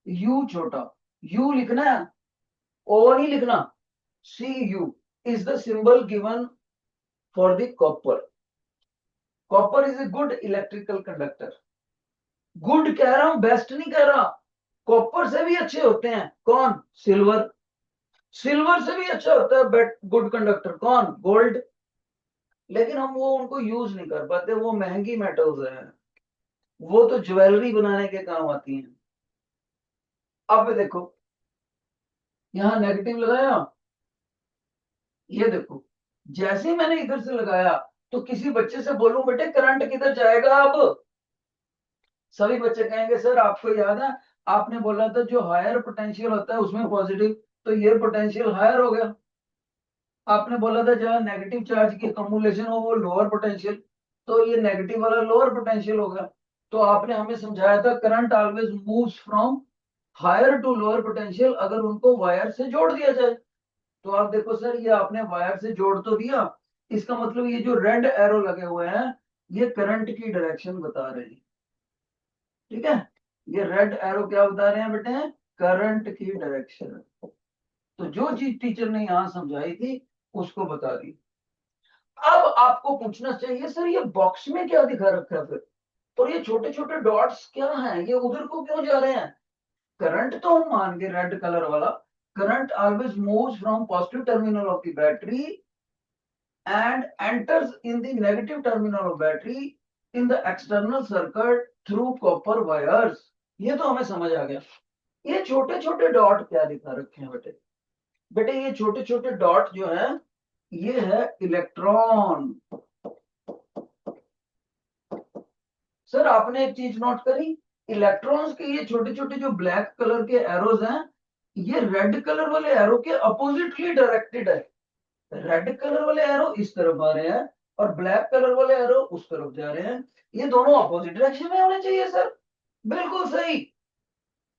यू छोटा, यू लिखना है, ओ नहीं लिखना, C U is the symbol given for the copper. Copper is a good electrical conductor. Good कह रहा हूं, बेस्ट नहीं कह रहा। कॉपर से भी अच्छे होते हैं कौन, सिल्वर। सिल्वर से भी अच्छा होता है बेट गुड कंडक्टर कौन, गोल्ड। लेकिन हम वो उनको यूज नहीं कर पाते, वो महंगी मेटल्स हैं, वो तो ज्वेलरी बनाने के काम आती हैं। अब देखो, यहां नेगेटिव लगाया, ये देखो, जैसे ही मैंने इधर से लगाया तो किसी बच्चे से बोलूं बेटे करंट किधर जाएगा, अब सभी बच्चे कहेंगे सर आपको याद है आपने बोला था जो हायर पोटेंशियल होता है उसमें पॉजिटिव, तो ये पोटेंशियल हायर हो गया। आपने बोला था जहां नेगेटिव चार्ज की अकोमुलेशन हो वो लोअर पोटेंशियल, तो ये नेगेटिव वाला लोअर पोटेंशियल होगा। तो आपने हमें समझाया था current always moves from higher to lower potential अगर उनको वायर से जोड़ दिया जाए। तो आप देखो सर ये आपने वायर से जोड़ तो दिया, इसका मतलब ये जो रेड एरो लगे हुए हैं ये करंट की डायरेक्शन बता रहे हैं। ठीक है, ये रेड एरो क्या बता रहे हैं बेटे, करंट की डायरेक्शन। तो जो चीज टीचर ने यहां समझाई थी उसको बता दी। अब आपको पूछना चाहिए सर ये बॉक्स में क्या दिखा रखा है फिर, और ये छोटे छोटे डॉट्स क्या हैं, ये उधर को क्यों जा रहे हैं। करंट तो हम मान गए रेड कलर वाला, current always moves from positive terminal of the battery and enters in the negative terminal of battery in the external circuit through copper wires। ये तो हमें समझ आ गया। ये छोटे छोटे डॉट क्या दिखा रखे हैं बेटे, बेटे ये छोटे छोटे डॉट जो है ये है इलेक्ट्रॉन। सर आपने एक चीज नोट करी, इलेक्ट्रॉन्स के ये छोटे छोटे जो ब्लैक कलर के एरोज हैं ये रेड कलर वाले एरो के अपोजिटली डायरेक्टेड है। रेड कलर वाले एरो इस तरफ आ रहे हैं और ब्लैक कलर वाले एरो उस तरफ जा रहे हैं, ये दोनों अपोजिट डायरेक्शन में होने चाहिए सर। बिल्कुल सही,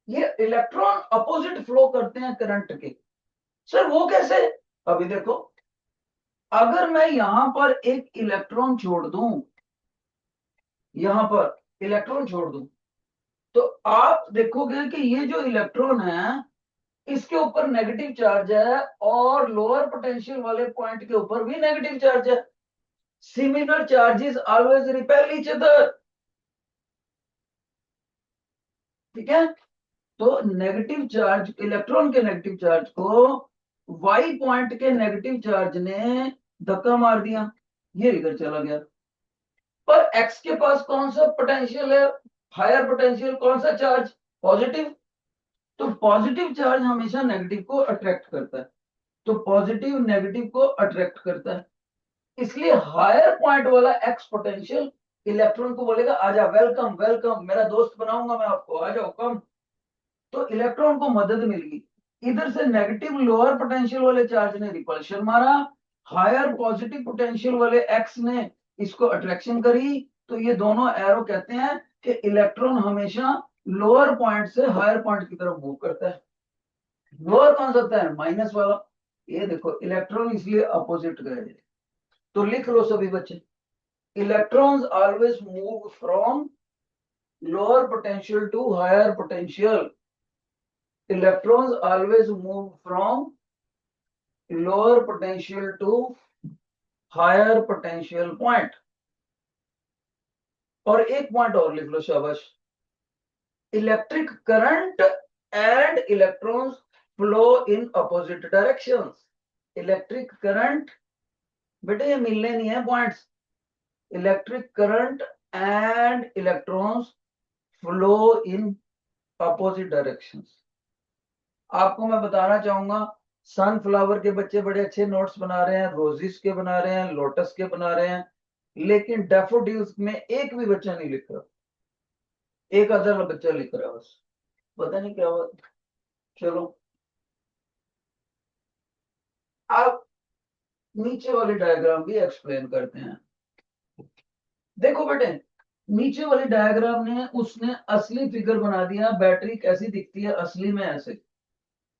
ये इलेक्ट्रॉन अपोजिट फ्लो करते हैं करंट के। सर वो कैसे, अभी देखो, अगर मैं यहां पर एक इलेक्ट्रॉन छोड़ दूं, यहां पर इलेक्ट्रॉन छोड़ दूं, तो आप देखोगे कि ये जो इलेक्ट्रॉन है इसके ऊपर नेगेटिव चार्ज है और लोअर पोटेंशियल वाले पॉइंट के ऊपर भी नेगेटिव चार्ज है। Similar charges always repel each other. ठीक है, तो नेगेटिव चार्ज, इलेक्ट्रॉन के नेगेटिव चार्ज को वाई पॉइंट के नेगेटिव चार्ज ने धक्का मार दिया, ये इधर चला गया। पर एक्स के पास कौन सा पोटेंशियल है, हायर पोटेंशियल, कौन सा चार्ज, पॉजिटिव। तो पॉजिटिव चार्ज हमेशा नेगेटिव को अट्रैक्ट करता है, तो पॉजिटिव नेगेटिव को अट्रैक्ट करता है, इसलिए हायर पॉइंट वाला एक्स पोटेंशियल इलेक्ट्रॉन को बोलेगा आजा, वेलकम वेलकम, मेरा दोस्त बनाऊंगा मैं आपको, आ जाओ कम। तो इलेक्ट्रॉन को मदद मिल गई, इधर से नेगेटिव लोअर पोटेंशियल वाले चार्ज ने रिपल्शन मारा, हायर पॉजिटिव पोटेंशियल वाले एक्स ने इसको अट्रैक्शन करी। तो ये दोनों एरो कहते हैं कि इलेक्ट्रॉन हमेशा लोअर पॉइंट से हायर पॉइंट की तरफ मूव करता है। लोअर कौन सा होता है, माइनस वाला। ये देखो इलेक्ट्रॉन इसलिए अपोजिट गए, तो लिख लो सभी बच्चे, electrons always move from lower potential to higher potential. Electrons always move from lower potential to higher potential point। और एक पॉइंट और लिख लो शाबाश, electric current and electrons flow in opposite directions. Electric current, बेटे ये मिलने नहीं है points, electric current and electrons flow in opposite directions. आपको मैं बताना चाहूंगा, सनफ्लावर के बच्चे बड़े अच्छे नोट्स बना रहे हैं, रोजिस के बना रहे हैं, लोटस के बना रहे हैं, लेकिन डैफोडिल्स में एक भी बच्चा नहीं लिख रहा, एक आधा बच्चा लिख रहा है बस, पता नहीं क्या हुआ। चलो आप नीचे वाली डायग्राम भी एक्सप्लेन करते हैं। देखो बेटे, नीचे वाली डायग्राम ने उसने असली फिगर बना दिया, बैटरी कैसी दिखती है असली में, ऐसे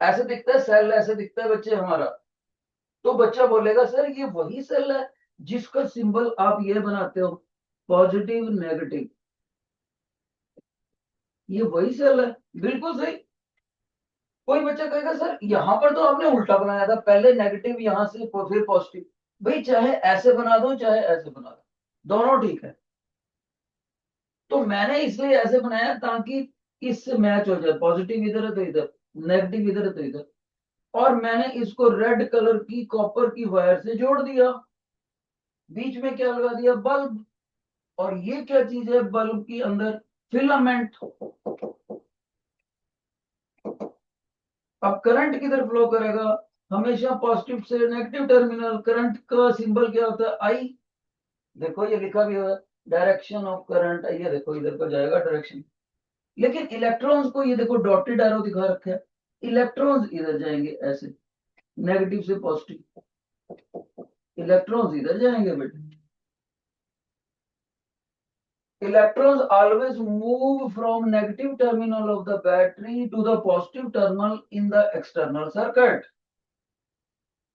ऐसे दिखता है, सेल ऐसे दिखता है बच्चे हमारा। तो बच्चा बोलेगा सर ये वही सेल है जिसका सिंबल आप ये बनाते हो, पॉजिटिव नेगेटिव, ये वही सेल है, बिल्कुल सही। कोई बच्चा कहेगा सर यहां पर तो आपने उल्टा बनाया था, पहले नेगेटिव यहां से फिर पॉजिटिव। भाई चाहे ऐसे बना दो चाहे ऐसे बना दो, दोनों ठीक है। तो मैंने इसलिए ऐसे बनाया ताकि इससे मैच हो जाए, पॉजिटिव इधर है तो इधर, नेगेटिव इधर है तो इधर। और मैंने इसको रेड कलर की कॉपर की वायर से जोड़ दिया, बीच में क्या लगा दिया, बल्ब। और ये क्या चीज है, बल्ब के अंदर फिलामेंट। अब करंट किधर फ्लो करेगा, हमेशा पॉजिटिव से नेगेटिव टर्मिनल। करंट का सिंबल क्या होता है, आई। देखो ये लिखा भी है, डायरेक्शन ऑफ करंट, ये देखो इधर को जाएगा डायरेक्शन। लेकिन इलेक्ट्रॉन्स को ये देखो डॉटेड एरो दिखा रखा है, इलेक्ट्रॉन्स इधर जाएंगे ऐसे, नेगेटिव से पॉजिटिव, इलेक्ट्रॉन्स इधर जाएंगे बेटे। Electrons always move from negative terminal of the battery to the positive terminal in the external circuit,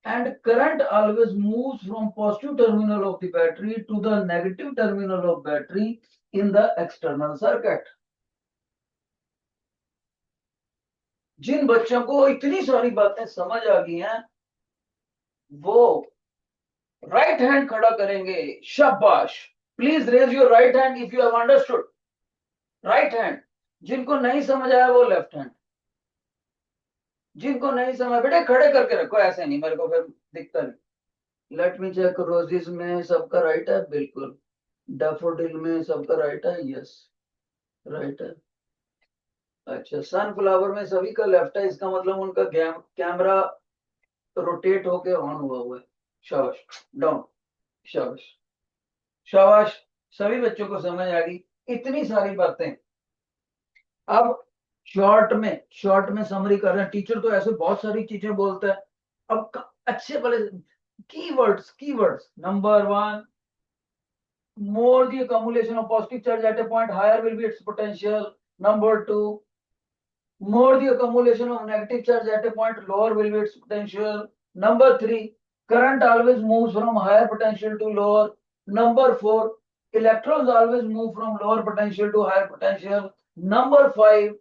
and current always moves from positive terminal of the battery to the negative terminal of battery in the external circuit। जिन बच्चों को इतनी सारी बातें समझ आ गई हैं वो राइट हैंड खड़ा करेंगे, शाबाश। Please raise your right hand if you have understood, right hand. जिनको नहीं समझ आया वो लेफ्ट हैंड, जिनको नहीं समझ, बेटे खड़े करके रखो, ऐसे नहीं, मेरे को फिर दिखता नहीं। लेट मी चेक, रोजेस में सबका राइट है, बिल्कुल। डैफोडिल में सबका राइट है, यस राइट है। अच्छा, सनफ्लावर में सभी का लेफ्ट है, इसका मतलब उनका कैमरा रोटेट होके ऑन हुआ है। शाबाश, डाउन, शाबाश शाबाश। सभी बच्चों को समझ आ गई इतनी सारी बातें। अब शॉर्ट में समरी कर रहे हैं, टीचर तो ऐसे बहुत सारी चीजें बोलता है। अब अच्छे भले keywords. Number 1, more the accumulation of positive charge at a point, higher will be its potential. Number 2, more the accumulation of negative charge at a point, lower will be its potential. Number 3, current always moves from higher potential to lower. Number 4, electrons always move from lower potential to higher potential. Number 5,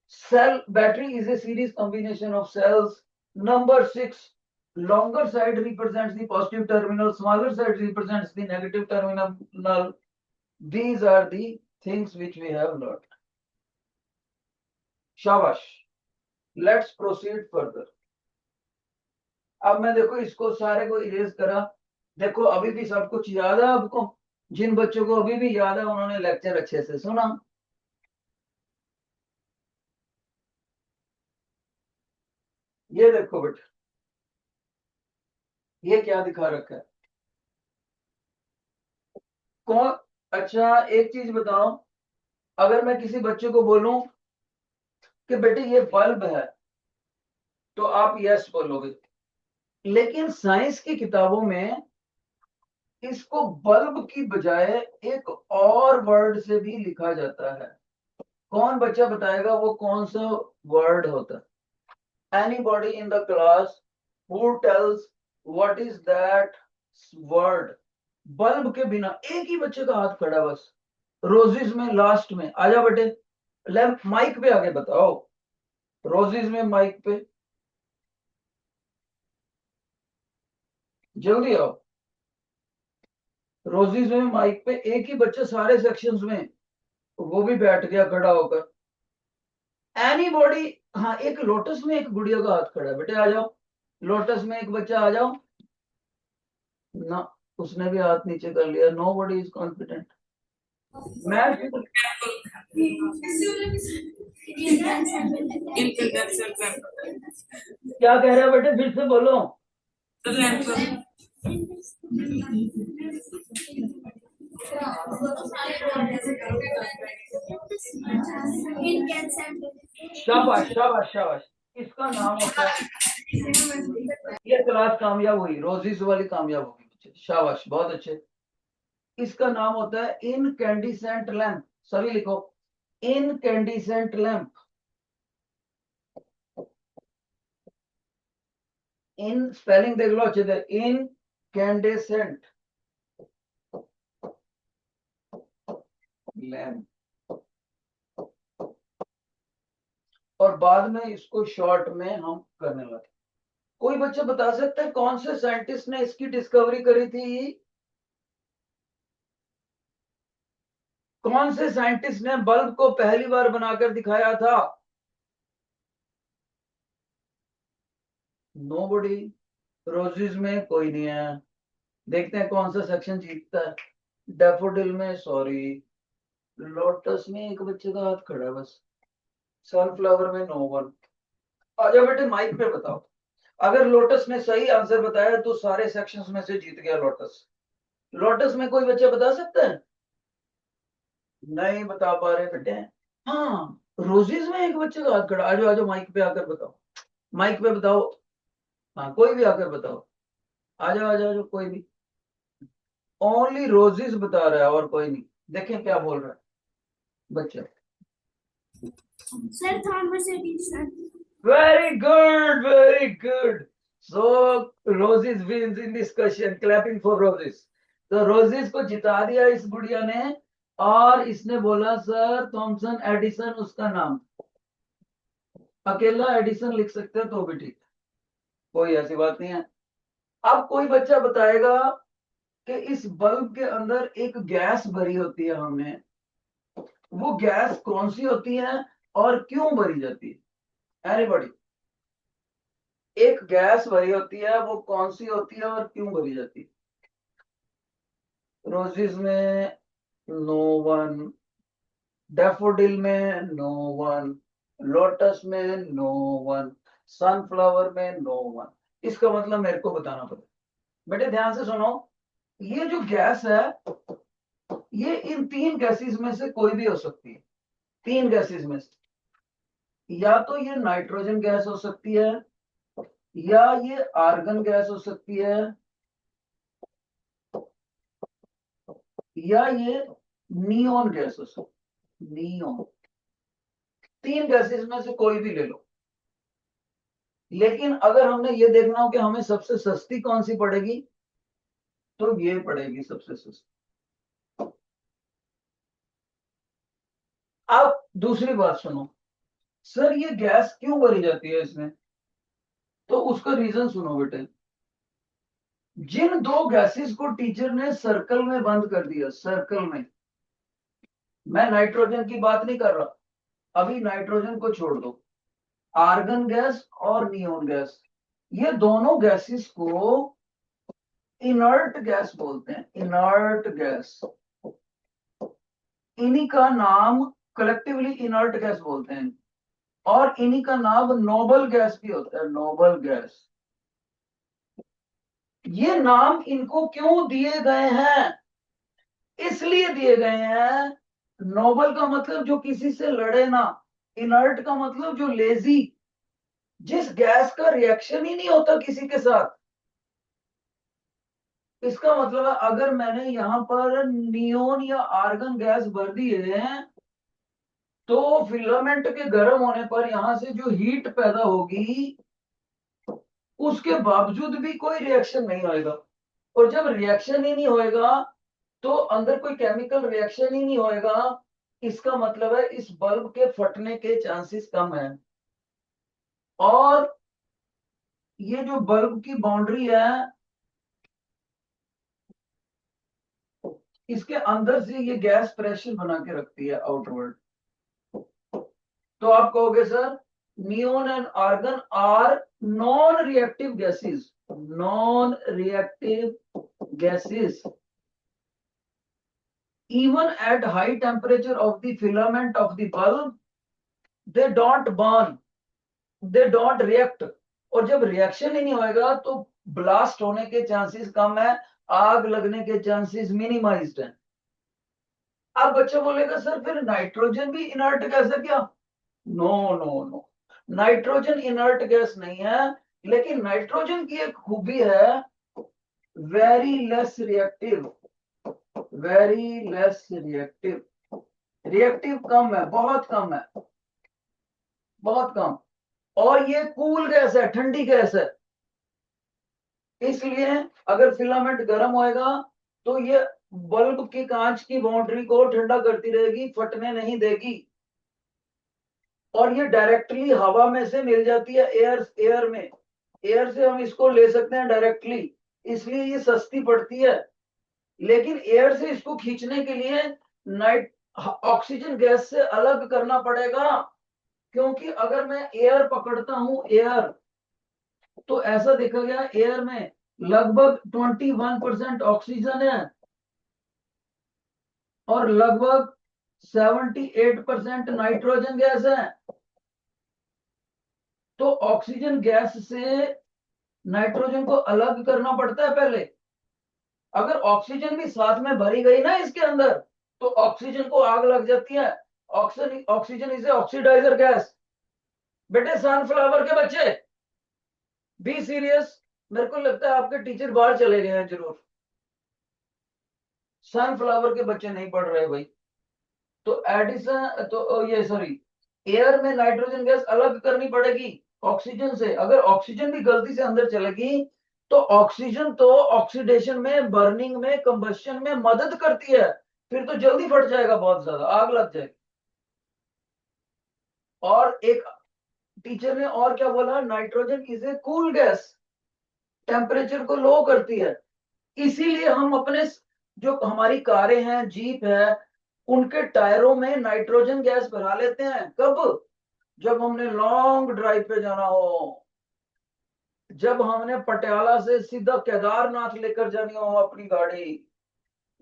cell battery is a series combination of cells. Number 6, longer side represents the positive terminal, smaller side represents the negative terminal. These are the things which we have learned. शाबाश, लेट्स प्रोसीड फर्दर। अब मैं देखो इसको सारे को इरेज करा। देखो अभी भी सब कुछ याद है आपको? जिन बच्चों को अभी भी याद है उन्होंने लेक्चर अच्छे से सुना। ये देखो बेटा, ये क्या दिखा रखा है? कौन? अच्छा एक चीज बताओ, अगर मैं किसी बच्चे को बोलूं कि बेटे ये बल्ब है, तो आप यस बोलोगे। लेकिन साइंस की किताबों में इसको बल्ब की बजाय एक और वर्ड से भी लिखा जाता है। कौन बच्चा बताएगा वो कौन सा वर्ड होता है? Anybody in the class who tells what is that word? Bulb के बिना एक ही बच्चे का हाथ खड़ा बस, रोजिज में लास्ट में। आजा बेटे, लेफ्ट माइक पे आगे बताओ, रोजिज में माइक पे जल्दी आओ। रोजिज में माइक पे एक ही बच्चा सारे सेक्शंस में, वो भी बैठ गया खड़ा होकर। एनीबॉडी, हाँ एक लोटस में एक गुड़िया का हाथ खड़ा है, बेटे आ जाओ। लोटस में एक बच्चा आ जाओ ना, उसने भी हाथ नीचे कर लिया। Nobody is confident. मैं क्या कह रहे हो बेटे, फिर से बोलो। शाबाश शाबाश शाबाश, इसका नाम होता है, ये क्लास कामयाब हुई, रोजीज वाली कामयाब होगी बच्चे, शाबाश बहुत अच्छे। इसका नाम होता है इनकैंडिसेंट लैंप। सभी लिखो, इनकैंडिसेंट लैंप। इन स्पेलिंग देख लो अच्छे से, इनकैंडिसेंट लैंप। और बाद में इसको शॉर्ट में हम करने लगे। कोई बच्चा बता सकता है कौन से साइंटिस्ट ने इसकी डिस्कवरी करी थी? कौन से साइंटिस्ट ने बल्ब को पहली बार बनाकर दिखाया था? नोबडी। रोजेज में कोई नहीं है। देखते हैं कौन सा सेक्शन जीतता है। डैफोडिल में, सॉरी, लोटस में एक बच्चे का हाथ खड़ा है बस, सनफ्लावर में नो वन। आ जाओ बेटे माइक पे बताओ। अगर लोटस ने सही आंसर बताया तो सारे सेक्शंस में से जीत गया लोटस। लोटस में कोई बच्चा बता सकता है? नहीं बता पा रहे बेटे। हाँ, रोजेज में एक बच्चे का हाथ खड़ा। आ जाओ आ जाओ माइक पे आकर बताओ, माइक पे बताओ। हाँ कोई भी आकर बताओ, आ जाओ आ जाओ आ जाओ, कोई भी। ओनली रोजेज बता रहा है और कोई नहीं। देखें क्या बोल रहा है बच्चा। Sir Thomas Edison. Very good very good. So roses wins in this question, clapping for roses. तो रोजेज को जिता दिया इस गुड़िया ने, और इसने बोला सर थॉमसन एडिसन उसका नाम। अकेला एडिसन लिख सकते हो तो भी ठीक है, कोई ऐसी बात नहीं है। अब कोई बच्चा बताएगा कि इस बल्ब के अंदर एक गैस भरी होती है हमने, वो गैस कौन सी होती है और क्यों भरी जाती है? एनीबॉडी? एक गैस भरी होती है, वो कौन सी होती है और क्यों भरी जाती है? रोजेस में नो वन, डैफोडिल में नो वन, लोटस में नो वन, सनफ्लावर में नो वन। इसका मतलब मेरे को बताना पड़ेगा। बेटे ध्यान से सुनो, ये जो गैस है ये इन तीन गैसेस में से कोई भी हो सकती है। तीन गैसेस में से या तो ये नाइट्रोजन गैस हो सकती है, या ये आर्गन गैस हो सकती है, या ये नियोन गैस हो सकती है। नियोन। तीन गैसेस में से कोई भी ले लो। लेकिन अगर हमने ये देखना हो कि हमें सबसे सस्ती कौन सी पड़ेगी, तो ये पड़ेगी सबसे सस्ती। अब दूसरी बात सुनो, सर ये गैस क्यों भरी जाती है इसमें? तो उसका रीजन सुनो बेटे। जिन दो गैसेस को टीचर ने सर्कल में बंद कर दिया, सर्कल में, मैं नाइट्रोजन की बात नहीं कर रहा, अभी नाइट्रोजन को छोड़ दो, आर्गन गैस और नियोन गैस, ये दोनों गैसेस को इनर्ट गैस बोलते हैं, इनर्ट गैस। इन्हीं का नाम कलेक्टिवली इनर्ट गैस बोलते हैं, और इन्हीं का नाम नोबल गैस भी होता है, नोबल गैस। ये नाम इनको क्यों दिए गए हैं? इसलिए दिए गए हैं, नोबल का मतलब जो किसी से लड़े ना, इनर्ट का मतलब जो लेजी, जिस गैस का रिएक्शन ही नहीं होता किसी के साथ। इसका मतलब है अगर मैंने यहां पर नियोन या आर्गन गैस भर दी है, तो फिलामेंट के गर्म होने पर यहां से जो हीट पैदा होगी, उसके बावजूद भी कोई रिएक्शन नहीं होएगा। और जब रिएक्शन ही नहीं होएगा, तो अंदर कोई केमिकल रिएक्शन ही नहीं होएगा, इसका मतलब है इस बल्ब के फटने के चांसेस कम है। और ये जो बल्ब की बाउंड्री है, इसके अंदर से ये गैस प्रेशर बना के रखती है आउटवर्ड। तो आप कहोगे sir neon and argon are non reactive gases, non reactive gases even at high temperature of the filament of the bulb, they don't burn, they don't react। और जब रिएक्शन ही नहीं होएगा तो ब्लास्ट होने के चांसेस कम है, आग लगने के चांसेस मिनिमाइज्ड हैं। अब बच्चा बोलेगा सर फिर नाइट्रोजन भी इनर्ट गैस है क्या? No no no, nitrogen inert gas नहीं है, लेकिन नाइट्रोजन की एक खूबी है, very less reactive, very less reactive, reactive कम है, बहुत कम है, बहुत कम। और ये कूल गैस है, ठंडी गैस है, इसलिए अगर फिलामेंट गर्म होएगा तो ये बल्ब की कांच की बाउंड्री को ठंडा करती रहेगी, फटने नहीं देगी। और ये डायरेक्टली हवा में से मिल जाती है, एयर एयर में, एयर से हम इसको ले सकते हैं डायरेक्टली, इसलिए ये सस्ती पड़ती है। लेकिन एयर से इसको खींचने के लिए नाइट ऑक्सीजन गैस से अलग करना पड़ेगा, क्योंकि अगर मैं एयर पकड़ता हूं, एयर, तो ऐसा देखा गया एयर में लगभग 21% ऑक्सीजन है और लगभग 78% नाइट्रोजन गैस है। तो ऑक्सीजन गैस से नाइट्रोजन को अलग करना पड़ता है पहले। अगर ऑक्सीजन भी साथ में भरी गई ना इसके अंदर, तो ऑक्सीजन को आग लग जाती है। ऑक्सीजन ऑक्सीजन इसे ऑक्सीडाइजर गैस। बेटे सनफ्लावर के बच्चे बी सीरियस, मेरे को लगता है आपके टीचर बाहर चले गए हैं जरूर, सनफ्लावर के बच्चे नहीं पढ़ रहे भाई। तो एडिशन तो ये सॉरी, एयर में नाइट्रोजन गैस अलग करनी पड़ेगी ऑक्सीजन से। अगर ऑक्सीजन भी गलती से अंदर चलेगी, तो ऑक्सीजन तो ऑक्सीडेशन में, बर्निंग में, कंबशन में मदद करती है, फिर तो जल्दी फट जाएगा, बहुत ज्यादा आग लग जाएगी। और एक टीचर ने और क्या बोला, nitrogen is a cool gas, temperature को लो करती है। इसीलिए हम अपने जो हमारी कारें हैं, जीप है, उनके टायरों में नाइट्रोजन गैस भरा लेते हैं। कब? जब हमने लॉन्ग ड्राइव पे जाना हो, जब हमने पटियाला से सीधा केदारनाथ लेकर जानी हो अपनी गाड़ी,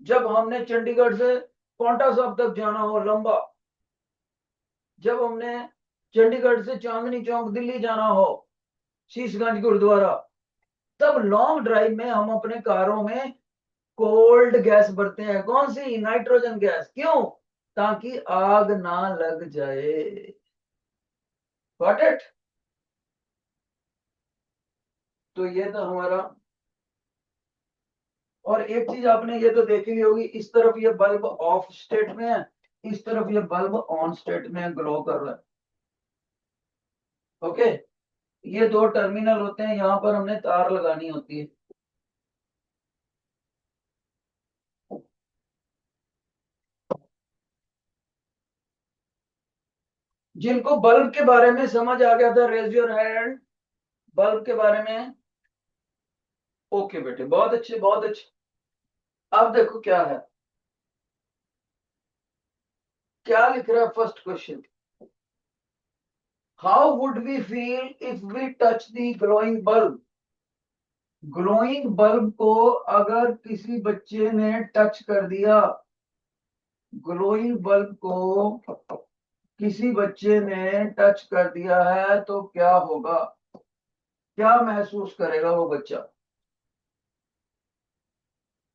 जब हमने चंडीगढ़ से पांवटा साहब तक जाना हो लंबा, जब हमने चंडीगढ़ से चांदनी चौक दिल्ली जाना हो, शीशगंज गुरुद्वारा, तब लॉन्ग ड्राइव में हम अपने कारों में कोल्ड गैस भरते हैं। कौन सी? Nitrogen gas. क्यों? ताकि आग ना लग जाए। Got it? तो ये था हमारा। और एक चीज आपने ये तो देखी ही होगी, इस तरफ ये बल्ब ऑफ स्टेट में है, इस तरफ ये बल्ब ऑन स्टेट में है, ग्लो कर रहा है। ओके, ये दो टर्मिनल होते हैं, यहां पर हमने तार लगानी होती है। जिनको बल्ब के बारे में समझ आ गया था, रेज योर हैंड। बल्ब के बारे में ओके बेटे, बहुत अच्छे बहुत अच्छे। अब देखो क्या है, क्या लिख रहा है first question. How would we feel if we touch the glowing bulb. Glowing bulb को अगर किसी बच्चे ने टच कर दिया, ग्लोइंग बल्ब को किसी बच्चे ने टच कर दिया है तो क्या होगा, क्या महसूस करेगा वो बच्चा।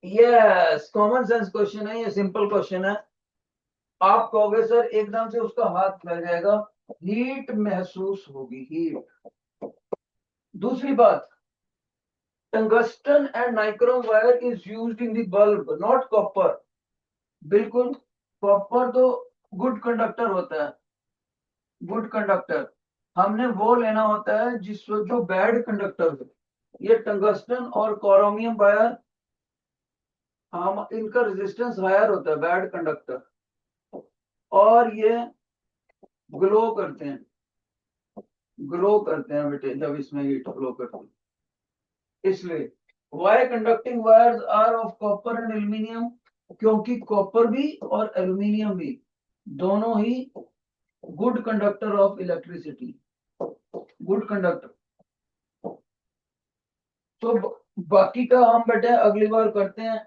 यस, कॉमन सेंस क्वेश्चन है, ये सिंपल क्वेश्चन है। आप कहोगे सर एकदम से उसका हाथ फैल जाएगा, हीट महसूस होगी, हीट। दूसरी बात, tungsten and nichrome wire is used in the bulb not copper. बिल्कुल, कॉपर तो गुड कंडक्टर होता है, गुड कंडक्टर। हमने वो लेना होता है जो बैड कंडक्टर हो। ये टंगस्टन और क्रोमियम वायर, हम इनका रेजिस्टेंस हायर होता है, बैड कंडक्टर, और ये ग्लो करते हैं, ग्लो करते हैं बेटे जब इसमें हीट ग्लो करते हैं। इसलिए why conducting wires are of copper and aluminium, क्योंकि कॉपर भी और एल्यूमिनियम भी दोनों ही good conductor of electricity, good conductor. तो बाकी का हम बेटे अगली बार करते हैं,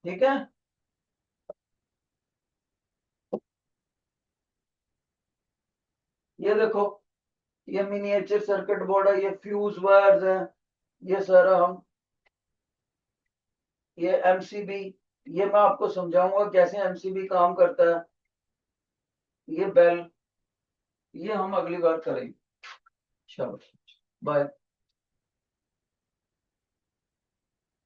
ठीक है। ये देखो, ये मिनिएचर सर्किट बोर्ड है, ये फ्यूज वायर्स है, ये सारा हम, ये एमसीबी, ये मैं आपको समझाऊंगा कैसे एमसीबी काम करता है, ये बेल, ये हम अगली बार करेंगे। शाबाश, बाय।